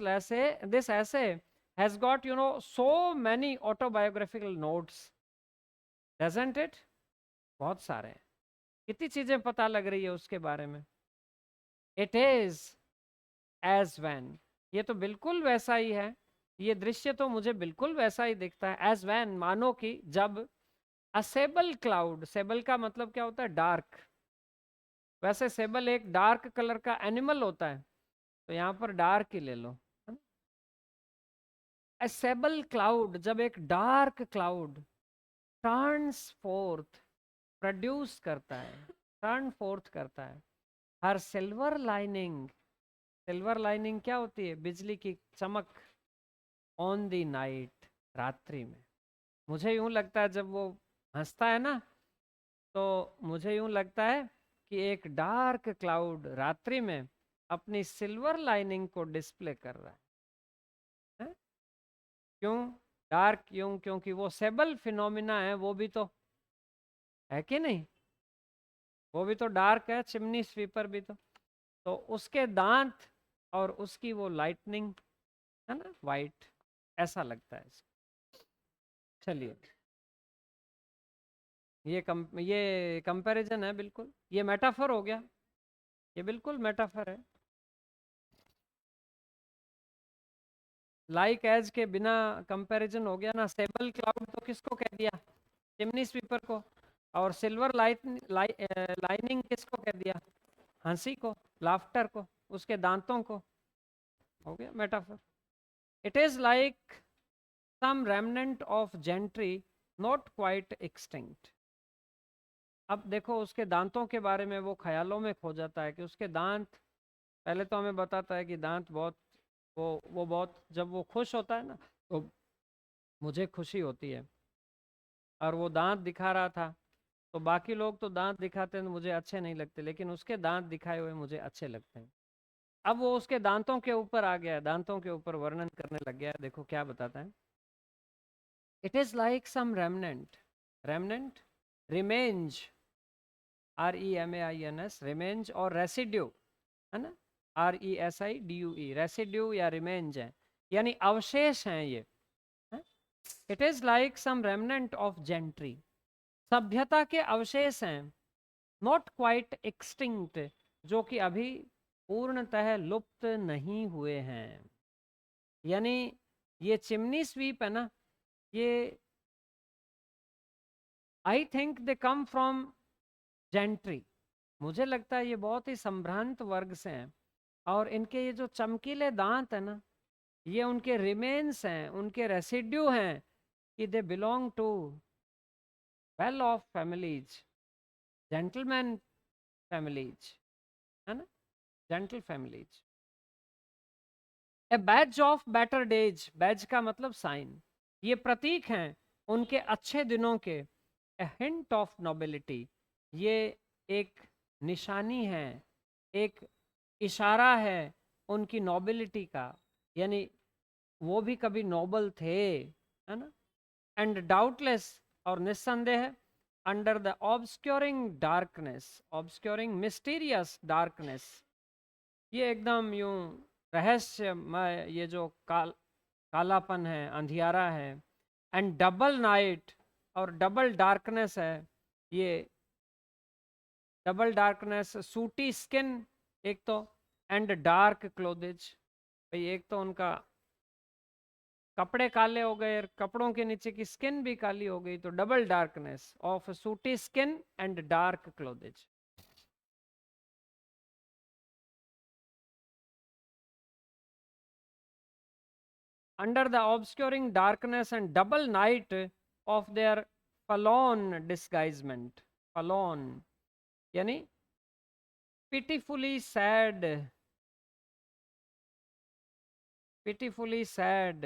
A: essay has got so many autobiographical notes, doesn't it? बहुत सारे हैं, कितनी चीजें पता लग रही है उसके बारे में। इट इज एज वैन, ये तो बिल्कुल वैसा ही है, ये दृश्य तो मुझे बिल्कुल वैसा ही दिखता है। एज वैन मानो कि जब अ सेबल क्लाउड, सेबल का मतलब क्या होता है? डार्क। वैसे सेबल एक डार्क कलर का एनिमल होता है, तो यहाँ पर डार्क ही ले लो। ए सेबल क्लाउड, जब एक dark cloud turns fourth, produce करता है, टर्न फोर्थ करता है हर सिल्वर लाइनिंग। सिल्वर लाइनिंग क्या होती है? बिजली की चमक। ऑन द नाइट, रात्रि में। मुझे यूं लगता है जब वो हंसता है ना, तो मुझे यूं लगता है कि एक डार्क क्लाउड रात्रि में अपनी सिल्वर लाइनिंग को डिस्प्ले कर रहा है। क्यों डार्क? क्यों? क्योंकि वो सेबल फिनोमिना है, वो भी तो है कि नहीं, वो भी तो डार्क है, चिमनी स्वीपर भी तो उसके दांत और उसकी वो लाइटनिंग, है ना, वाइट, ऐसा लगता है। चलिए, ये कंपैरिजन है, बिल्कुल ये मेटाफर हो गया, ये बिल्कुल मेटाफर है। लाइक एज के बिना कंपैरिजन हो गया ना। सेबल क्लाउड तो किसको कह दिया? चिमनी स्वीपर को। और सिल्वर लाइनिंग किसको कह दिया? हंसी को, लाफ्टर को, उसके दांतों को। हो गया metaphor. It is like some remnant of gentry not quite extinct. अब देखो उसके दांतों के बारे में वो ख्यालों में खो जाता है कि उसके दांत, पहले तो हमें बताता है कि दांत बहुत, वो बहुत, जब वो खुश होता है ना तो मुझे खुशी होती है, और वो दांत दिखा रहा था, तो बाकी लोग तो दांत दिखाते हैं तो मुझे अच्छे नहीं लगते, लेकिन उसके दांत दिखाए हुए मुझे अच्छे लगते हैं। अब वो उसके दांतों के ऊपर आ गया है, दांतों के ऊपर वर्णन करने लग गया है। देखो क्या बताता है। It is like some remnant, remnant, remains, REMAINS, remains, और रेसिड्यू, है ना, RESIDUE, रेसिड्यू या रिमेंज है, यानी अवशेष हैं ये। It is like some remnant of gentry, सभ्यता के अवशेष हैं, नॉट क्वाइट एक्सटिंक्ट, जो कि अभी पूर्णतः लुप्त नहीं हुए हैं। यानी ये चिमनी स्वीप है ना, ये I think they come from gentry, मुझे लगता है ये बहुत ही संभ्रांत वर्ग से हैं, और इनके ये जो चमकीले दांत है ना, ये उनके रिमेन्स हैं, उनके रेसिड्यू हैं, कि they belong to well of families, gentleman families, है ना, gentle families. A badge of better days, badge का मतलब साइन, ये प्रतीक हैं उनके अच्छे दिनों के। ए हिंट ऑफ नोबिलिटी, ये एक निशानी है, एक इशारा है उनकी नोबिलिटी का, यानी वो भी कभी नोबल थे, है ना। एंड डाउटलेस, और निस्संदेह, under the obscuring darkness, obscuring mysterious darkness, ये एकदम यूं रहस्यमय, ये जो कालापन है, अंधियारा है, एंड डबल नाइट, और डबल डार्कनेस है, ये डबल डार्कनेस, सूटी स्किन एक तो, एंड डार्क क्लोथेज, भाई एक तो उनका कपड़े काले हो गए और कपड़ों के नीचे की स्किन भी काली हो गई, तो double darkness of sooty skin and dark clothes. Under the obscuring darkness and double night of their forlorn disguisement, forlorn यानी पिटीफुली सैड, पिटीफुली सैड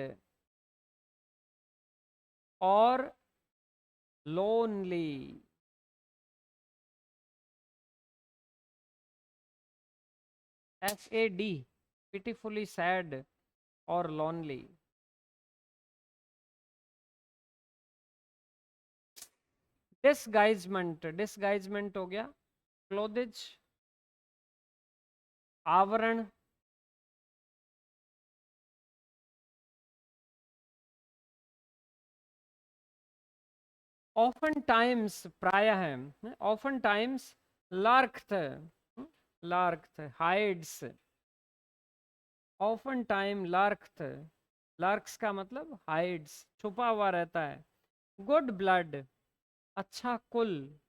A: और लोनली, SAD, पिटीफुली सैड और लोनली। डिसगाइजमेंट, डिसगाइजमेंट हो गया क्लोथेज, आवरण, ऑफन टाइम्स प्रायः है, often times lurketh, lurketh hides, often time lurketh, lurks का मतलब हाइड्स, छुपा हुआ रहता है, गुड ब्लड, अच्छा कुल,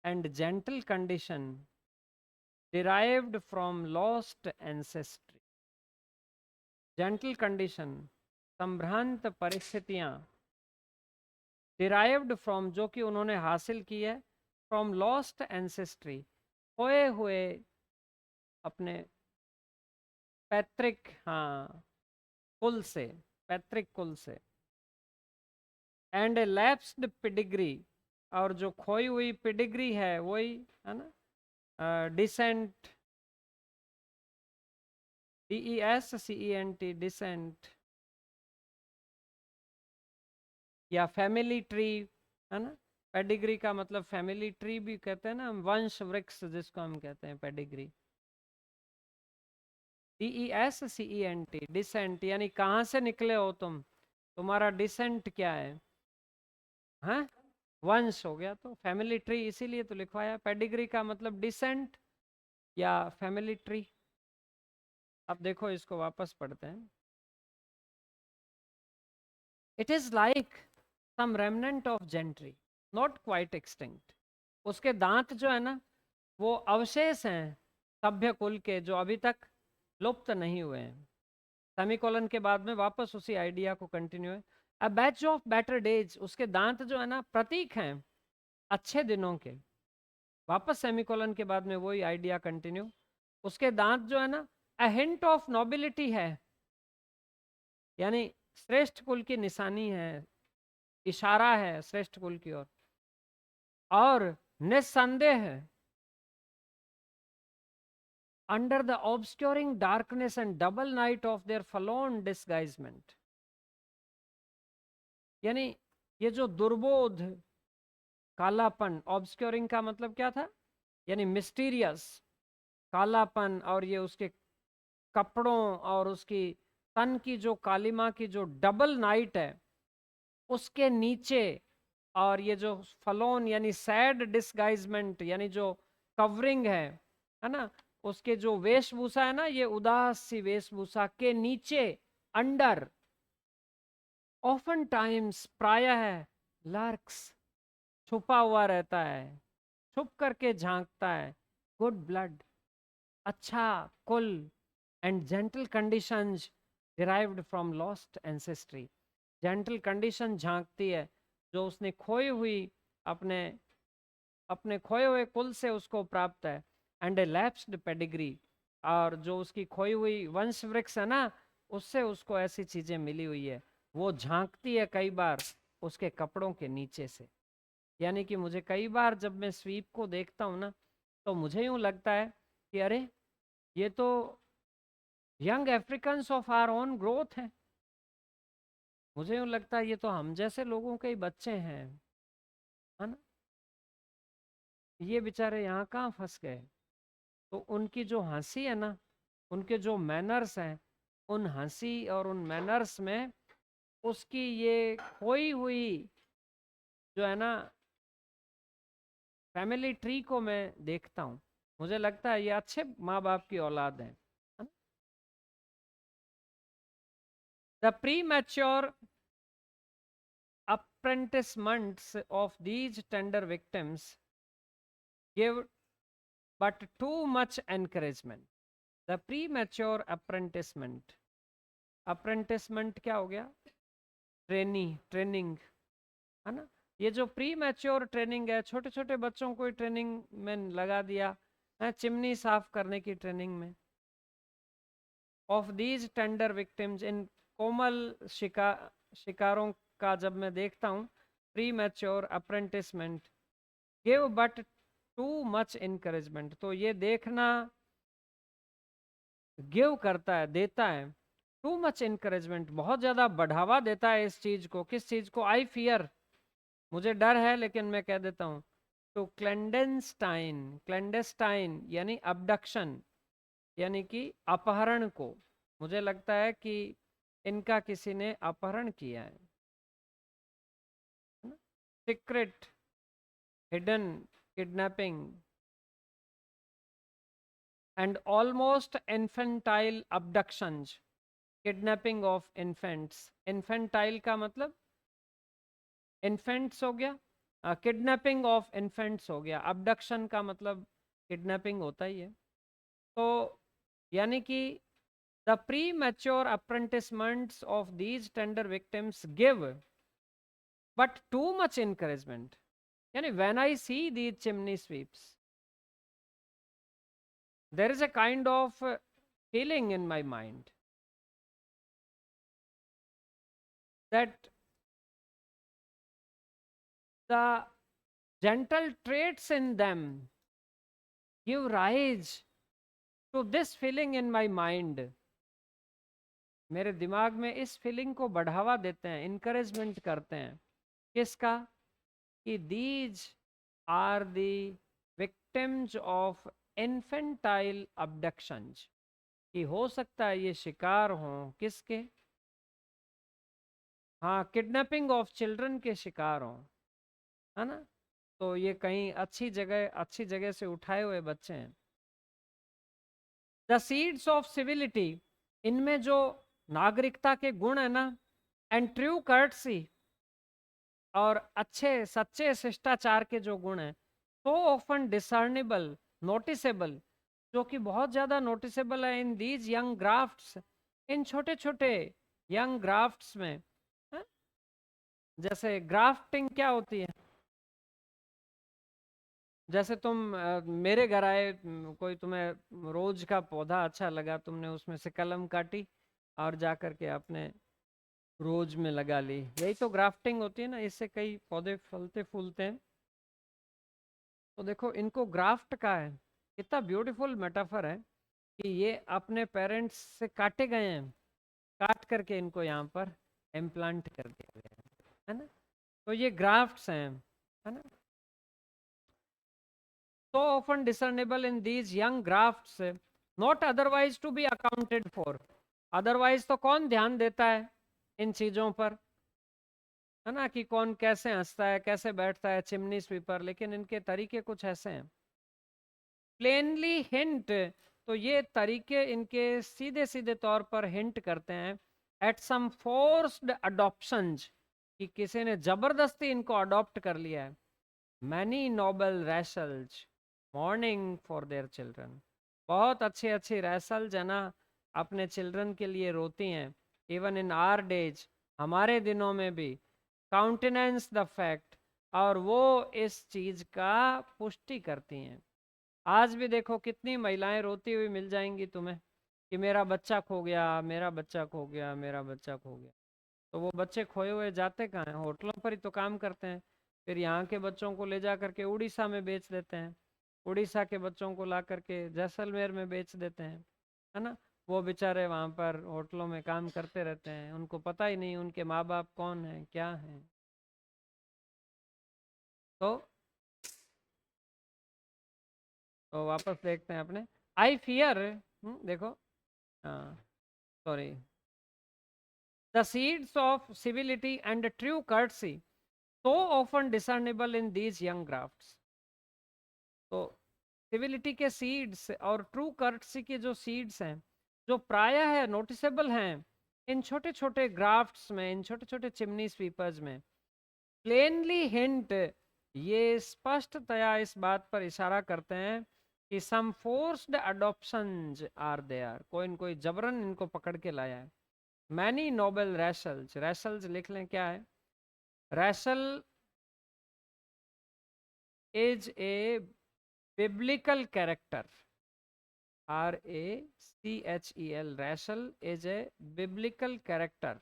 A: and gentle condition derived from lost ancestry, gentle condition, संभ्रांत परिस्थितियां, डिराइव्ड फ्रॉम, जो कि उन्होंने हासिल की है, फ्रॉम लॉस्ट एंसेस्ट्री, खोए हुए अपने पैतृक, हाँ, कुल से, पैतृक कुल से, एंड ए लैप्स्ड पिडिग्री, और जो खोई हुई पिडिग्री है वही, है ना, डिसेंट, DESCENT, डिसेंट, या फैमिली ट्री, है ना, पेडिग्री का मतलब फैमिली ट्री भी कहते हैं ना, वंश वृक्ष जिसको हम कहते हैं पेडिग्री। DESCENT, डिसेंट, यानी कहाँ से निकले हो तुम, तुम्हारा डिसेंट क्या है, हाँ, वंश हो गया, तो फैमिली ट्री इसीलिए तो लिखवाया। पेडिग्री का मतलब डिसेंट या फैमिली ट्री। अब देखो इसको वापस पढ़ते हैं। It is like some remnant of gentry, not quite extinct, उसके दांत जो है ना वो अवशेष हैं सभ्य कुल के, जो अभी तक लुप्त नहीं हुए हैं। सेमीकोलन के बाद में वापस उसी आइडिया को कंटिन्यू है। A batch of better days, उसके दांत जो है ना प्रतीक हैं अच्छे दिनों के, वापस सेमीकोलन के बाद में वही आइडिया कंटिन्यू। उसके दांत जो है ना, अ हिंट ऑफ नोबिलिटी है, यानी श्रेष्ठ कुल की निशानी है, इशारा है श्रेष्ठ कुल की ओर। और निस्संदेह under the obscuring darkness and double night of their forlorn disguisement, यानी ये जो दुर्बोध कालापन, ऑब्सक्योरिंग का मतलब क्या था, यानी मिस्टीरियस कालापन, और ये उसके कपड़ों और उसकी तन की जो कालिमा की जो डबल नाइट है उसके नीचे, और ये जो फलोन यानी सैड डिस्गाइजमेंट, यानी जो कवरिंग है ना, उसके जो वेशभूषा है ना, ये उदास सी वेशभूषा के नीचे, अंडर, ऑफन टाइम्स, प्रायः है, लर्क्स, छुपा हुआ रहता है, छुप करके झांकता है, गुड ब्लड, अच्छा कुल, and gentle conditions derived from lost ancestry, gentle condition झांकती है जो उसने खोई हुई अपने अपने खोए हुए कुल से उसको प्राप्त है, एंड ए लैप्स्ड पेडिग्री, और जो उसकी खोई हुई वंश वृक्ष है ना, उससे उसको ऐसी चीजें मिली हुई है, वो झांकती है कई बार उसके कपड़ों के नीचे से। यानी कि मुझे कई बार जब मैं स्वीप को देखता हूँ ना, तो मुझे यूं लगता है कि अरे ये तो young Africans of our own growth है, मुझे यूं लगता है ये तो हम जैसे लोगों के ही बच्चे हैं, है ना। ये बेचारे यहाँ कहाँ फंस गए। तो उनकी जो हंसी है ना, उनके जो मैनर्स हैं, उन हंसी और उन मैनर्स में उसकी ये खोई हुई जो है ना फैमिली ट्री को मैं देखता हूँ, मुझे लगता है ये अच्छे माँ बाप की औलाद है। The pre mature apprenticements of these tender victims give but too much encouragement. The premature apprenticement, apprenticement क्या हो गया, ट्रेनिंग, है ना। ये जो प्री मैच्योर ट्रेनिंग है, छोटे छोटे बच्चों को ट्रेनिंग में लगा दिया है, चिमनी साफ करने की ट्रेनिंग में, ऑफ दीज टेंडर विक्टिम्स, इन कोमल शिकारों का जब मैं देखता हूँ, premature apprenticement give but too much encouragement, तो ये देखना गिव करता है, देता है, टू मच इनकरेजमेंट, बहुत ज्यादा बढ़ावा देता है इस चीज को, किस चीज को, आई फियर, मुझे डर है लेकिन मैं कह देता हूँ, तो क्लेंडेंस्टाइन, क्लेंडेस्टाइन यानी अबडक्शन, यानी कि अपहरण को, मुझे लगता है कि इनका किसी ने अपहरण किया है, secret hidden kidnapping and almost infantile abductions, kidnapping of infants, infantile का मतलब इन्फेंट्स हो गया, किडनैपिंग ऑफ इन्फेंट्स हो गया, अबडक्शन का मतलब किडनैपिंग होता ही है। तो यानी कि the premature apprenticements of these tender victims give but too much encouragement, यानी when I see these chimney sweeps there is a kind of feeling in my mind that the gentle traits in them give rise to this feeling in my mind, मेरे दिमाग में इस फीलिंग को बढ़ावा देते हैं, इनकरेजमेंट करते हैं, किसका, कि these are the victims of infantile abductions, कि हो सकता है ये शिकार हों किसके, हाँ, किडनैपिंग ऑफ चिल्ड्रन के शिकार हों, है ना। तो ये कहीं अच्छी जगह से उठाए हुए बच्चे हैं। द सीड्स ऑफ सिविलिटी, इनमें जो नागरिकता के गुण है ना, एंड ट्रू कर्टसी, और अच्छे सच्चे शिष्टाचार के जो गुण हैं, सो ऑफन डिसर्नेबल, नोटिसेबल, जो कि बहुत ज्यादा नोटिसेबल है इन दीज यंग ग्राफ्ट्स, इन छोटे छोटे यंग ग्राफ्ट्स में, है? जैसे ग्राफ्टिंग क्या होती है, जैसे तुम मेरे घर आए, कोई तुम्हें रोज का पौधा अच्छा लगा, तुमने उसमें से कलम काटी और जा करके आपने रोज में लगा ली। यही तो ग्राफ्टिंग होती है ना, इससे कई पौधे फलते फूलते हैं। तो देखो इनको ग्राफ्ट का है, कितना ब्यूटीफुल मेटाफर है कि ये अपने पेरेंट्स से काटे गए हैं, काट करके इनको यहाँ पर इम्प्लांट कर दिया गया है ना। तो ये ग्राफ्ट्स हैं, है ना। So often discernible in these young grafts, not otherwise to be accounted for. Otherwise तो कौन ध्यान देता है इन चीजों पर, है ना, कि कौन कैसे हंसता है, कैसे बैठता है, चिमनी स्वीपर, लेकिन इनके तरीके कुछ ऐसे हैं। प्लेनली हिंट, तो ये तरीके इनके सीधे सीधे तौर पर हिंट करते हैं एट सम फोर्स्ड अडॉप्शंस, कि किसी ने जबरदस्ती इनको अडॉप्ट कर लिया है। Many noble Rachels mourning for their children, बहुत अच्छी अच्छी रैसल जना अपने चिल्ड्रन के लिए रोती हैं। इवन इन आर डेज, हमारे दिनों में भी। काउंटेनेंस द फैक्ट, और वो इस चीज का पुष्टि करती हैं। आज भी देखो कितनी महिलाएं रोती हुई मिल जाएंगी तुम्हें कि मेरा बच्चा खो गया, मेरा बच्चा खो गया, मेरा बच्चा खो गया। तो वो बच्चे खोए हुए जाते कहाँ हैं? होटलों पर ही तो काम करते हैं। फिर यहाँ के बच्चों को ले जा करके उड़ीसा में बेच देते हैं, उड़ीसा के बच्चों को ला करके जैसलमेर में बेच देते हैं, है ना। वो बेचारे वहाँ पर होटलों में काम करते रहते हैं, उनको पता ही नहीं उनके माँ बाप कौन है, क्या है। तो वापस देखते हैं अपने। आई फियर, देखो, हाँ, sorry, the seeds of civility and true courtesy, so often discernible in these young grafts. तो सिविलिटी के सीड्स और ट्रू कर्टसी के जो सीड्स हैं, जो प्रायः है नोटिसेबल हैं इन छोटे छोटे ग्राफ्ट्स में, इन छोटे छोटे चिमनी स्वीपर्स में। प्लेनली हिंट, ये स्पष्टतया इस बात पर इशारा करते हैं कि सम फोर्स्ड अडॉप्शंस आर देयर, कोई न कोई जबरन इनको पकड़ के लाया है। मैनी नोबल रैशल्स, रैशल्स लिख लें क्या है। Racial is a biblical character, Rachel, Rachel is a biblical character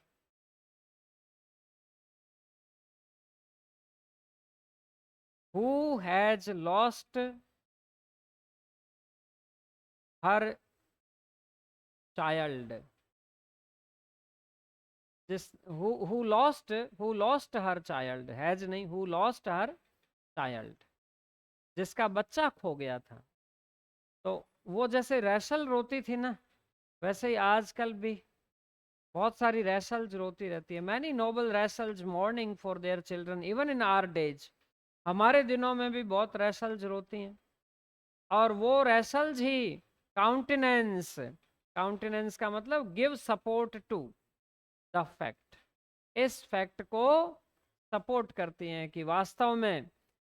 A: who has lost her child. This who lost her child, has नहीं, who lost her child, जिसका बच्चा खो गया था। तो वो जैसे रैशल रोती थी ना, वैसे ही आजकल भी बहुत सारी रैशल्स रोती रहती है। Many noble Rachels mourning for their children even in our days, हमारे दिनों में भी बहुत रैशल्स रोती हैं। और वो रैशल्स ही काउंटेनेंस, काउंटेनेंस का मतलब give support to the fact, इस फैक्ट को सपोर्ट करती हैं कि वास्तव में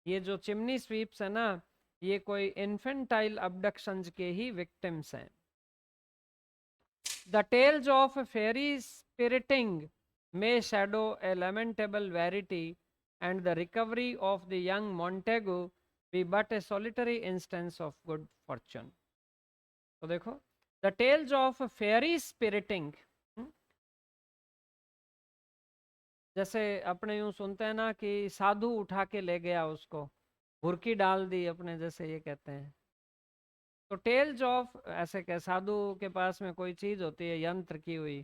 A: ये जो चिमनी स्वीप्स है ना, ये कोई इन्फेंटाइल अबडक्शंस के ही विक्टिम्स हैं। The tales of fairy spiriting may shadow a lamentable verity, and the recovery of the young Montagu be but a solitary instance of good fortune. तो देखो, द टेल्स ऑफ फेरी स्पिरिटिंग, जैसे अपने यूं सुनते हैं ना कि साधु उठा के ले गया उसको, भुरकी डाल दी अपने, जैसे ये कहते हैं। तो टेल्स ऑफ, ऐसे क्या, साधु के पास में कोई चीज होती है यंत्र की हुई,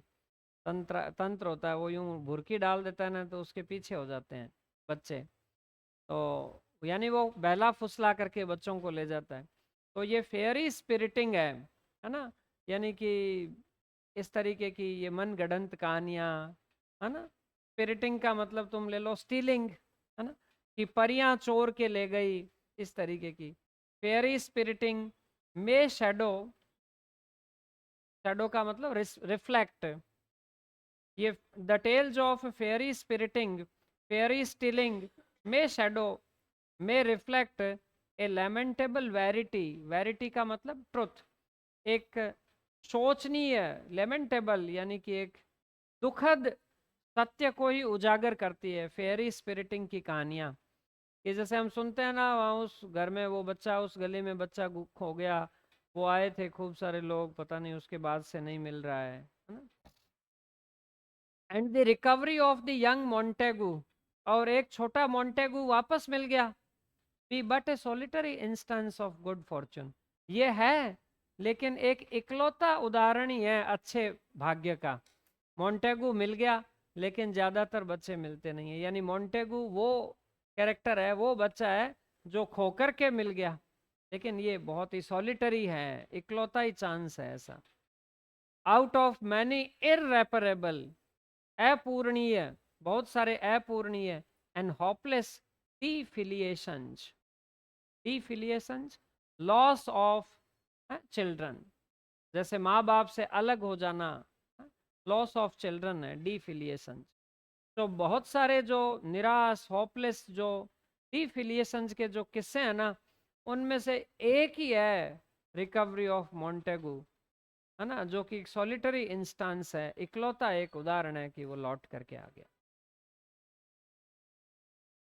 A: तंत्र तंत्र होता है, वो यूं भुरकी डाल देता है ना, तो उसके पीछे हो जाते हैं बच्चे। तो यानी वो बहला फुसला करके बच्चों को ले जाता है। तो ये फेयरी स्पिरिटिंग है ना, यानी कि इस तरीके की ये मन गढ़ंत कहानियाँ, है ना। स्पिरिटिंग का मतलब तुम ले लो स्टीलिंग, है ना, कि परियां चोर के ले गई, इस तरीके की। फेयरी स्पिरिटिंग में शेडो, शेडो का मतलब रिफ्लेक्ट, ये the tales of fairy spiriting, fairy stealing में शेडो, में reflect a lamentable verity, verity का मतलब ट्रुथ, एक शोचनीय, लेमेंटेबल यानी कि एक दुखद सत्य को ही उजागर करती है फेयरी स्पिरिटिंग की कहानियां। कि जैसे हम सुनते हैं ना, वहाँ उस घर में वो बच्चा, उस गली में बच्चा खो गया, वो आए थे खूब सारे लोग, पता नहीं उसके बाद से नहीं मिल रहा है ना। And the recovery of the young Montagu, और एक छोटा मोंटेगू वापस मिल गया, be but a solitary instance of good fortune. ये है लेकिन एक इकलौता उदाहरण ही है अच्छे भाग्य का। मोंटेगू मिल गया लेकिन ज्यादातर बच्चे मिलते नहीं है, यानी मोंटेगू वो कैरेक्टर है, वो बच्चा है जो खोकर के मिल गया, लेकिन ये बहुत ही सॉलिटरी है, इकलौता ही चांस है ऐसा। आउट ऑफ मैनी इररेपरेबल, अपूर्णीय, बहुत सारे अपूर्णीय and hopeless defiliations, defiliations, loss of children, जैसे माँ बाप से अलग हो जाना, लॉस ऑफ चिल्ड्रन है डिफिलिएशंस। तो बहुत सारे जो निराश, होपलेस, जो डिफिलिएशंस के जो किस्से हैं ना, उनमें से एक ही है रिकवरी ऑफ मोंटेगू, है ना, जो कि एक सॉलिटरी इंस्टांस है, इकलौता एक उदाहरण है कि वो लौट करके आ गया।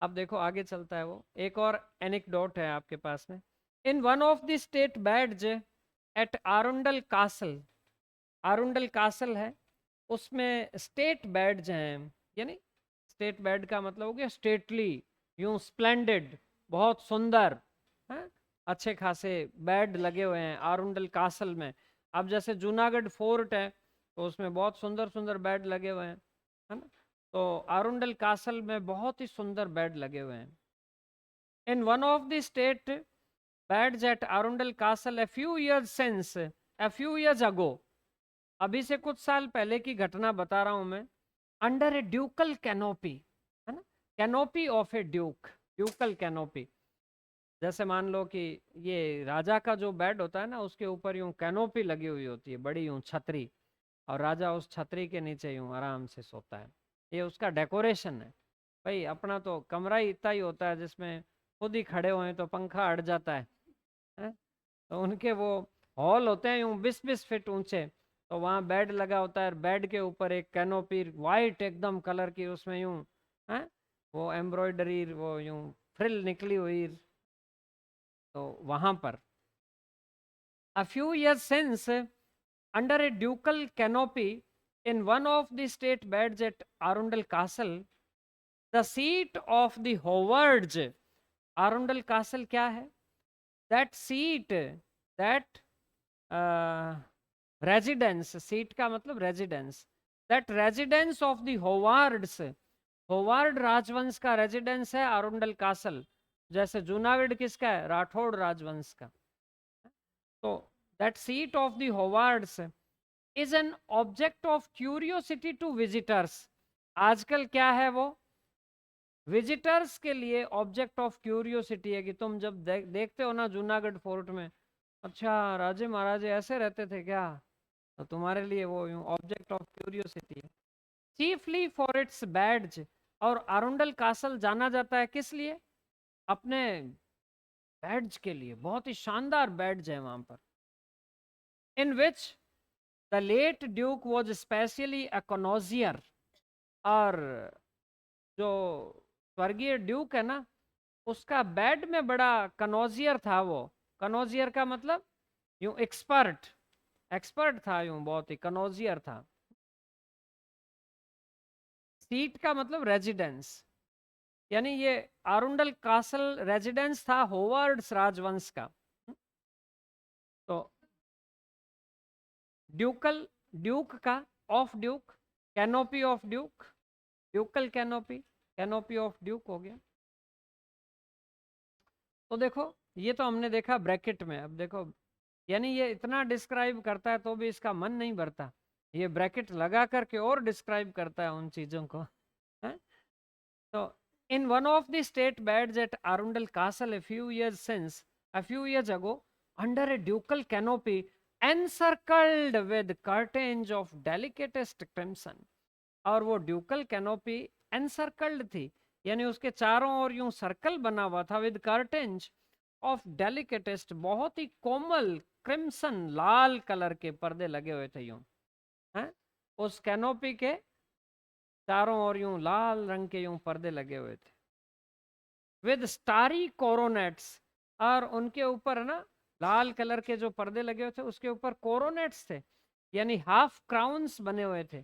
A: अब देखो आगे चलता है, वो एक और एनेक्डोट है आपके पास में। In one of the state beds at Arundel Castle, Arundel Castle है, उसमें स्टेट बैड्स हैं, यानी स्टेट बैड का मतलब हो गया स्टेटली, यूं स्प्लेंडेड, बहुत सुंदर, हैं, अच्छे खासे बैड लगे हुए हैं आरुंडल कासल में। अब जैसे जूनागढ़ फोर्ट है तो उसमें बहुत सुंदर सुंदर बैड लगे हुए हैं, है ना, तो आरुंडल कासल में बहुत ही सुंदर बैड लगे हुए हैं। In one of the state beds at Arundel Castle a few years since, a few years ago, अभी से कुछ साल पहले की घटना बता रहा हूं मैं, अंडर ए ड्यूकल कैनोपी, है ना, canopy of a duke, ducal canopy, जैसे मान लो कि ये राजा का जो बेड होता है ना, उसके ऊपर यूं कैनोपी लगी हुई होती है, बड़ी यूं छतरी, और राजा उस छतरी के नीचे यूं आराम से सोता है, ये उसका डेकोरेशन है। भाई अपना तो कमरा ही इतना ही होता है जिसमें खुद ही खड़े हुए तो पंखा अड़ जाता है? तो उनके वो हॉल होते हैं यूं 20-20 फीट ऊंचे, तो वहाँ बेड लगा होता है, बेड के ऊपर एक कैनोपी वाइट एकदम कलर की, उसमें यूं है वो एम्ब्रॉयडरी, वो यूं फ्रिल निकली हुई, तो वहां पर a few years since under a ducal canopy in one of the state beds at Arundel Castle, the seat of the Howards, Arundel Castle क्या है, that seat, that residence, seat का मतलब residence, that residence of the Howards, Howard राजवंश का रेजिडेंस है अरुंडल कासल, जैसे जूनागढ़ किसका है, राठौड़ राजवंश का। तो that seat of the Howards is an object of curiosity to visitors, आजकल क्या है वो विजिटर्स के लिए ऑब्जेक्ट ऑफ क्यूरियोसिटी है, कि तुम जब देखते हो ना जूनागढ़ फोर्ट में, अच्छा राजे महाराजे ऐसे रहते थे क्या, तो तुम्हारे लिए वो ऑब्जेक्ट ऑफ क्यूरियोसिटी है। चीफली फॉर इट्स बैड्ज, और अरुंडल कासल जाना जाता है किस लिए, अपने बैड्ज के लिए, बहुत ही शानदार बैड्ज है वहां पर, in which the late duke was specially a connoisseur, और जो स्वर्गीय ड्यूक है ना, उसका बेड में बड़ा कनोजियर था वो, कनोजियर का मतलब यूं एक्सपर्ट, एक्सपर्ट था यूं, बहुत ही कनोजियर था। सीट का मतलब रेजिडेंस, यानी ये आरुंडल कासल रेजिडेंस था होवर्ड्स राजवंश का। तो ड्यूकल, ड्यूक का, of duke, canopy of duke, ducal canopy, canopy of duke हो गया। तो देखो ये तो हमने देखा ब्रैकेट में, अब देखो यानी ये इतना डिस्क्राइब करता है तो भी इसका मन नहीं भरता, ये ब्रैकेट लगा करके और डिस्क्राइब करता है उन चीजों को, है? तो in one of the state beds at Arundel Castle a few years ago, under a ducal canopy encircled with curtains of delicatest crimson, और वो ड्यूकल कैनोपी एनसर्कल्ड थी, यानी उसके चारों ओर यूं सर्कल बना हुआ था, विद कर्टेन्स ऑफ डेलिकेटेस्ट, बहुत ही कोमल क्रिम्सन लाल कलर के पर्दे लगे हुए थे यूं, हैं, उस कैनोपी के चारों ओर यूं लाल रंग के यूं पर्दे लगे हुए थे। विद स्टारी कोरोनेट्स, और उनके ऊपर ना लाल कलर के जो पर्दे लगे हुए थे उसके ऊपर कोरोनेट्स थे, यानी हाफ क्राउन्स बने हुए थे।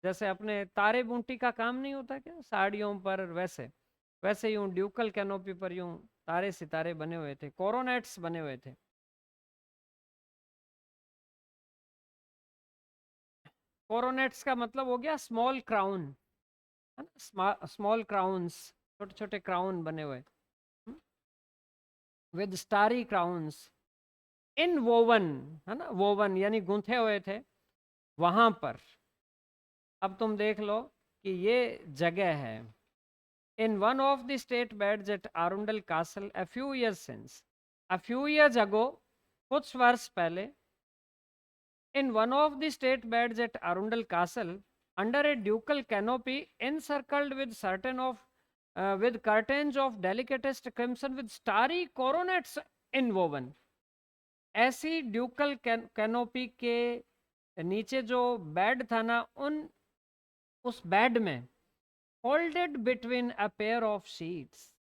A: जैसे अपने तारे बूंटी का काम नहीं होता क्या साड़ियों पर, वैसे वैसे यूं ड्यूकल कैनोपी पर यूं तारे सितारे बने हुए थे, कोरोनेट्स बने हुए थे। कोरोनेट्स का मतलब हो गया स्मॉल क्राउन, है ना, स्मॉल क्राउन्स, छोटे छोटे क्राउन बने हुए, with starry crowns in woven, है ना, वोवन यानी गूंथे हुए थे वहां पर। अब तुम देख लो कि ये जगह है। In one of the state beds at Arundel Castle a few years since, a few years ago, कुछ वर्ष पहले, in one of the state beds at Arundel Castle, under a ducal canopy encircled with certain of with curtains of delicatest crimson with starry coronets inwoven, ऐसी ड्यूकल कैनोपी के नीचे जो बेड था ना, उन उस बेड में folded between a pair of sheets,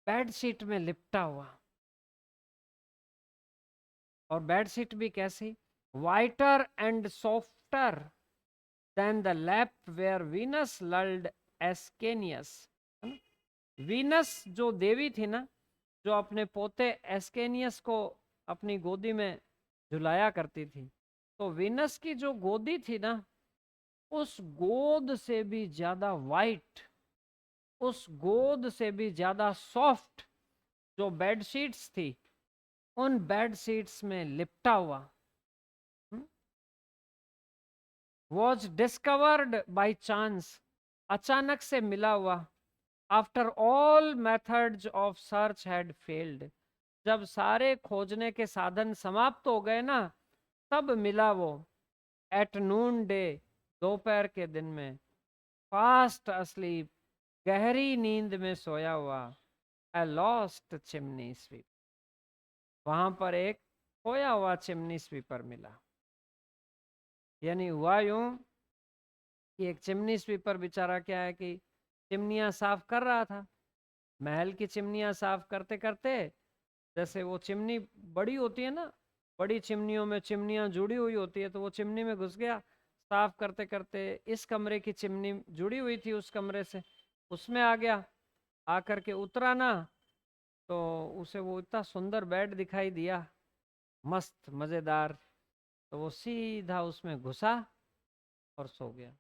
A: bed sheet में लिपटा हुआ, और बेड शीट भी कैसी, whiter and softer than the lap where Venus lulled Ascanius. Venus जो देवी थी ना, जो अपने पोते एस्केनियस को अपनी गोदी में झुलाया करती थी, तो वीनस की जो गोदी थी ना, उस गोद से भी ज्यादा वाइट, उस गोद से भी ज्यादा सॉफ्ट जो बेड शीट्स थी, उन बेड शीट्स में लिपटा हुआ, वॉज डिस्कवर्ड बाई चांस, अचानक से मिला हुआ, after all methods of search had failed, जब सारे खोजने के साधन समाप्त हो गए ना, तब मिला वो, एट नून डे, दोपहर के दिन में, फास्ट अस्लीप, गहरी नींद में सोया हुआ, ए लॉस्ट चिमनी स्वीप, वहां पर एक खोया हुआ चिमनी स्वीपर मिला। यानी हुआ यूं कि एक चिमनी स्वीपर बेचारा क्या है कि चिमनियां साफ कर रहा था, महल की चिमनियां साफ करते करते, जैसे वो चिमनी बड़ी होती है ना, बड़ी चिमनियों में चिमनियां जुड़ी हुई होती है, तो वो चिमनी में घुस गया साफ करते करते, इस कमरे की चिमनी जुड़ी हुई थी उस कमरे से, उसमें आ गया, आकर के उतरा ना, तो उसे वो इतना सुंदर बेड दिखाई दिया, मस्त मजेदार, तो वो सीधा उसमें घुसा और सो गया।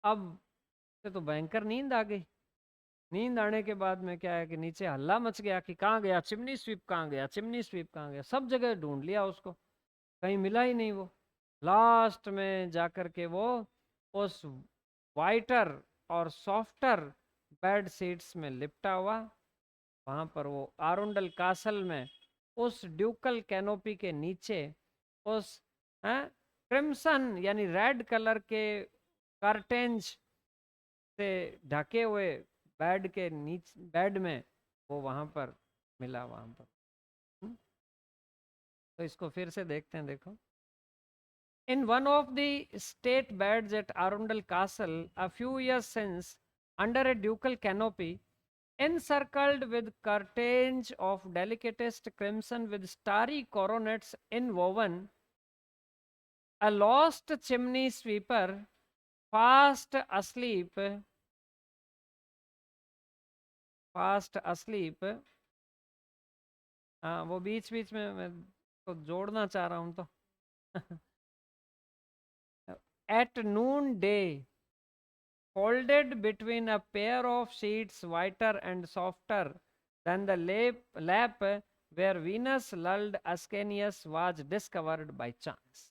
A: अब से तो भयंकर नींद आ गई। नींद आने के बाद में क्या है कि नीचे हल्ला मच गया कि कहाँ गया चिमनी स्वीप, कहाँ गया चिमनी स्वीप, कहाँ गया, सब जगह ढूंढ लिया उसको, कहीं मिला ही नहीं वो। लास्ट में जाकर के वो उस वाइटर और सॉफ्टर बेड सीट्स में लिपटा हुआ, वहां पर वो आरुंडल कासल में उस ड्यूकल कैनोपी के नीचे, उस क्रिम्सन यानी रेड कलर के कर्टेन्स से ढके हुए बेड के नीचे, बेड में वो वहां पर मिला वहां पर। हम्म, तो इसको फिर से देखते हैं, देखो। In one of the state beds at Arundel Castle a few years since, under a ducal canopy encircled with curtains of delicatest crimson with starry coronets inwoven, a lost chimney sweeper fast asleep, fast asleep, हाँ वो बीच बीच में मैं तो जोड़ना चाह रहा हूँ तो at noonday, folded between a pair of sheets whiter and softer than the lap where Venus lulled Ascanius was discovered by chance.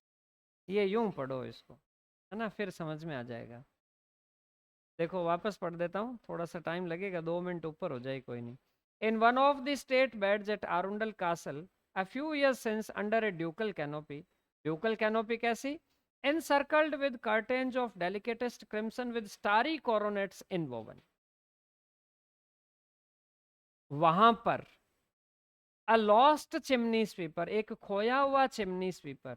A: ये यूं पढ़ो इसको, है ना, फिर समझ में आ जाएगा। देखो वापस पढ़ देता हूँ, थोड़ा सा टाइम लगेगा, 2 मिनट ऊपर हो जाए, कोई नहीं। In one of the state beds at Arundel Castle a few years since under a ducal canopy, ducal canopy कैसी, encircled with curtains of delicatest crimson with starry coronets inwoven, वहां पर अ लॉस्ट चिमनी स्वीपर, एक खोया हुआ चिमनी स्वीपर,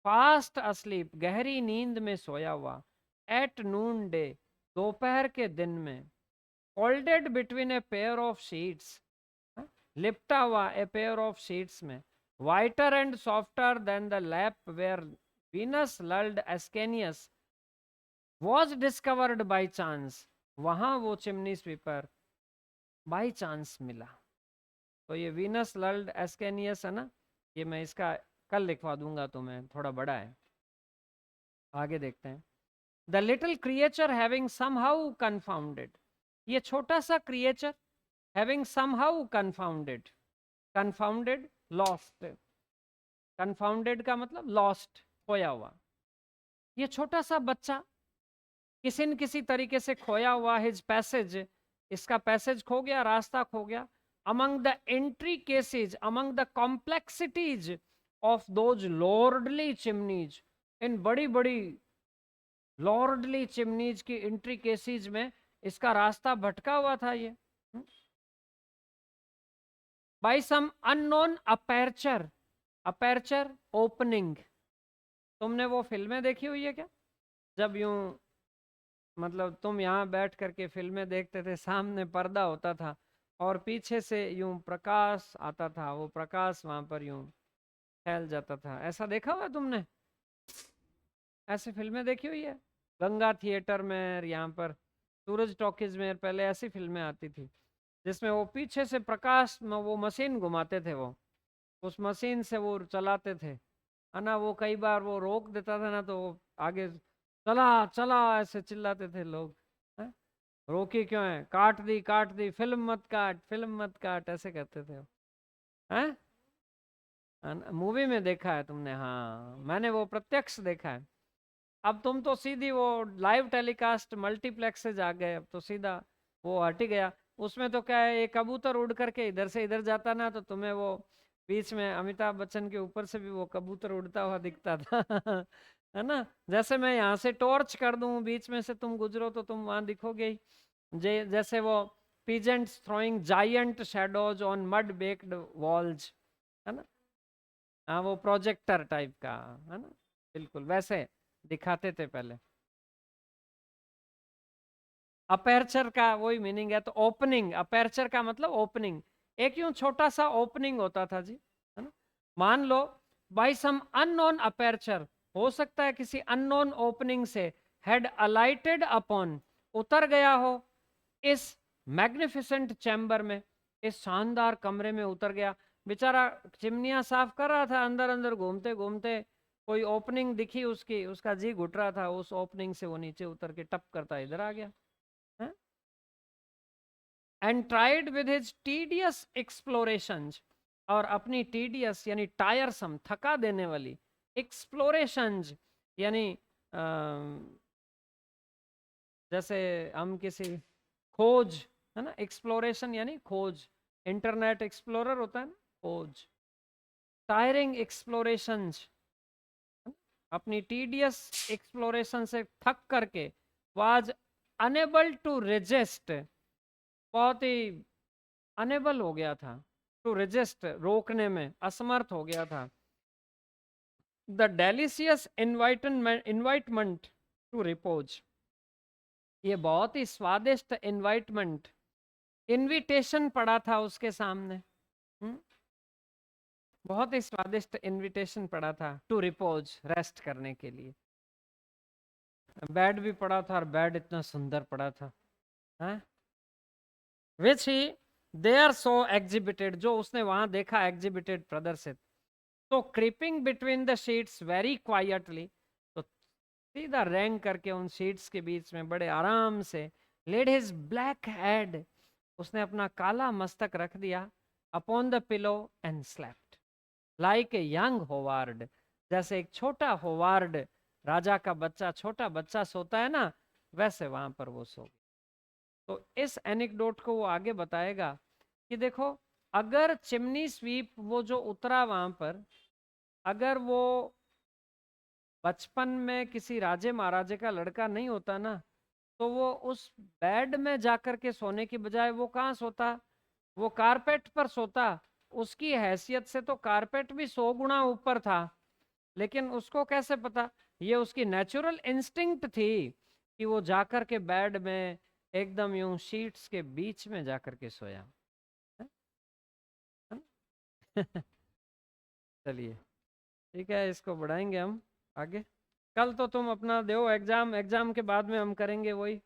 A: फास्ट अस्लीप, गहरी नींद में सोया हुआ, एट नून डे, दोपहर के दिन में, folded between a pair of sheets, लिपटा हुआ ए पेयर ऑफ शीट्स में, whiter and softer than the lap where Venus lulled Ascanius was discovered by chance. वहां वो चिमनी स्वीपर बाई चांस मिला। तो ये वीनस लल्ड एस्केनियस है ना, ये मैं इसका कल लिखवा दूंगा तुम्हें, थोड़ा बड़ा है। आगे देखते हैं। The little creature having somehow confounded, ये छोटा सा creature having somehow confounded, confounded lost, confounded का मतलब लॉस्ट, खोया हुआ। ये छोटा सा बच्चा किसी न किसी तरीके से खोया हुआ, हिज पैसेज, इसका पैसेज खो गया, रास्ता खो गया, among the intricacies, among the complexities of those lordly chimneys, इन बड़ी बड़ी लॉर्डली चिमनीज की इंट्रिकेसीज में इसका रास्ता भटका हुआ था ये। By some unknown aperture, aperture opening, तुमने वो फिल्में देखी हुई है क्या, जब यूं मतलब तुम यहाँ बैठ करके फिल्में देखते थे, सामने पर्दा होता था और पीछे से यूं प्रकाश आता था, वो प्रकाश वहां पर यूं फैल जाता था, ऐसा देखा हुआ तुमने, ऐसी फिल्में देखी हुई है? गंगा थिएटर में, यहाँ पर सूरज टॉकीज में पहले ऐसी फिल्में आती थी जिसमें वो पीछे से प्रकाश में वो मशीन घुमाते थे, वो उस मशीन से वो चलाते थे, है ना। वो कई बार वो रोक देता था ना, तो वो आगे चला चला ऐसे चिल्लाते थे लोग, है? रोकी क्यों है, काट दी, फिल्म मत काट, फिल्म मत काट, ऐसे कहते थे वो, हैं? मूवी में देखा है तुमने? हाँ, मैंने वो प्रत्यक्ष देखा है। अब तुम तो सीधी वो लाइव टेलीकास्ट मल्टीप्लेक्सेज आ गए, अब तो सीधा वो हट ही गया। उसमें तो क्या है, एक कबूतर उड़ करके इधर से इधर जाता ना, तो तुम्हें वो बीच में अमिताभ बच्चन के ऊपर से भी वो कबूतर उड़ता हुआ दिखता था है ना। जैसे मैं यहाँ से टॉर्च कर दूं, बीच में से तुम गुजरो तो तुम वहां दिखोगे ही, जैसे वो peasants throwing giant shadows on mud baked walls, है ना। हाँ, वो प्रोजेक्टर टाइप का, है ना, बिल्कुल वैसे दिखाते थे पहले। अपर्चर का वही मीनिंग है, तो ओपनिंग, अपर्चर का मतलब ओपनिंग, एक यूं छोटा सा ओपनिंग होता था जी, है ना। मान लो बाय सम अननोन अपर्चर, हो सकता है किसी अननोन ओपनिंग से, हैड अलाइटेड अपॉन, उतर गया हो इस मैग्निफिसेंट चैम्बर में, इस शानदार कमरे में उतर गया। बेचारा चिमनियां साफ कर रहा था, अंदर अंदर घूमते घूमते कोई ओपनिंग दिखी उसकी, उसका जी घुट रहा था, उस ओपनिंग से वो नीचे उतर के टप करता इधर आ गया, and tried with his tedious explorations, और अपनी टीडियस यानी टायरसम, थका देने वाली, एक्सप्लोरेशंस यानी जैसे हम किसी खोज, है ना, एक्सप्लोरेशन यानी खोज, इंटरनेट एक्सप्लोरर होता है ना, खोज, टायरिंग एक्सप्लोरेशंस, अपनी टीडियस एक्सप्लोरेशन से थक करके, वाज अनेबल टू रेजिस्ट, बहुत ही अनेबल हो गया था, टू रेजिस्ट रोकने में असमर्थ हो गया था, द डेलिशियस इन्वाइटमेंट टू रिपोज, ये बहुत ही स्वादिष्ट इन्वाइटमेंट, इनविटेशन पड़ा था उसके सामने, बहुत ही स्वादिष्ट इनविटेशन पड़ा था, टू रिपोज, रेस्ट करने के लिए। बेड भी पड़ा था, और बेड इतना सुंदर पड़ा था, हैं? विच ही देयर सो एग्जिबिटेड, जो उसने वहां देखा, एग्जिबिटेड प्रदर्शित, तो creeping between the sheets very quietly, तो सीधा रैंक करके उन शीट्स के बीच में बड़े आराम से, लेड हिज ब्लैक हेड, उसने अपना काला मस्तक रख दिया, upon the pillow and slept like a young Howard, जैसे एक छोटा होवार्ड, राजा का बच्चा, छोटा बच्चा सोता है ना, वैसे वहां पर वो सो। तो इस एनेक्डोट को वो आगे बताएगा कि देखो, अगर चिमनी स्वीप वो जो उतरा वहां पर, अगर वो बचपन में किसी राजे महाराजे का लड़का नहीं होता ना, तो वो उस बेड में जाकर के सोने की बजाय वो कहाँ सोता, वो कारपेट पर सोता। उसकी हैसियत से तो कारपेट भी 100 गुना ऊपर था, लेकिन उसको कैसे पता, ये उसकी नेचुरल इंस्टिंक्ट थी कि वो जाकर के बेड में एकदम यूं शीट्स के बीच में जाकर के सोया। है? है ना? चलिए ठीक है, इसको बढ़ाएंगे हम आगे। कल तो तुम अपना दो एग्जाम, एग्जाम के बाद में हम करेंगे वही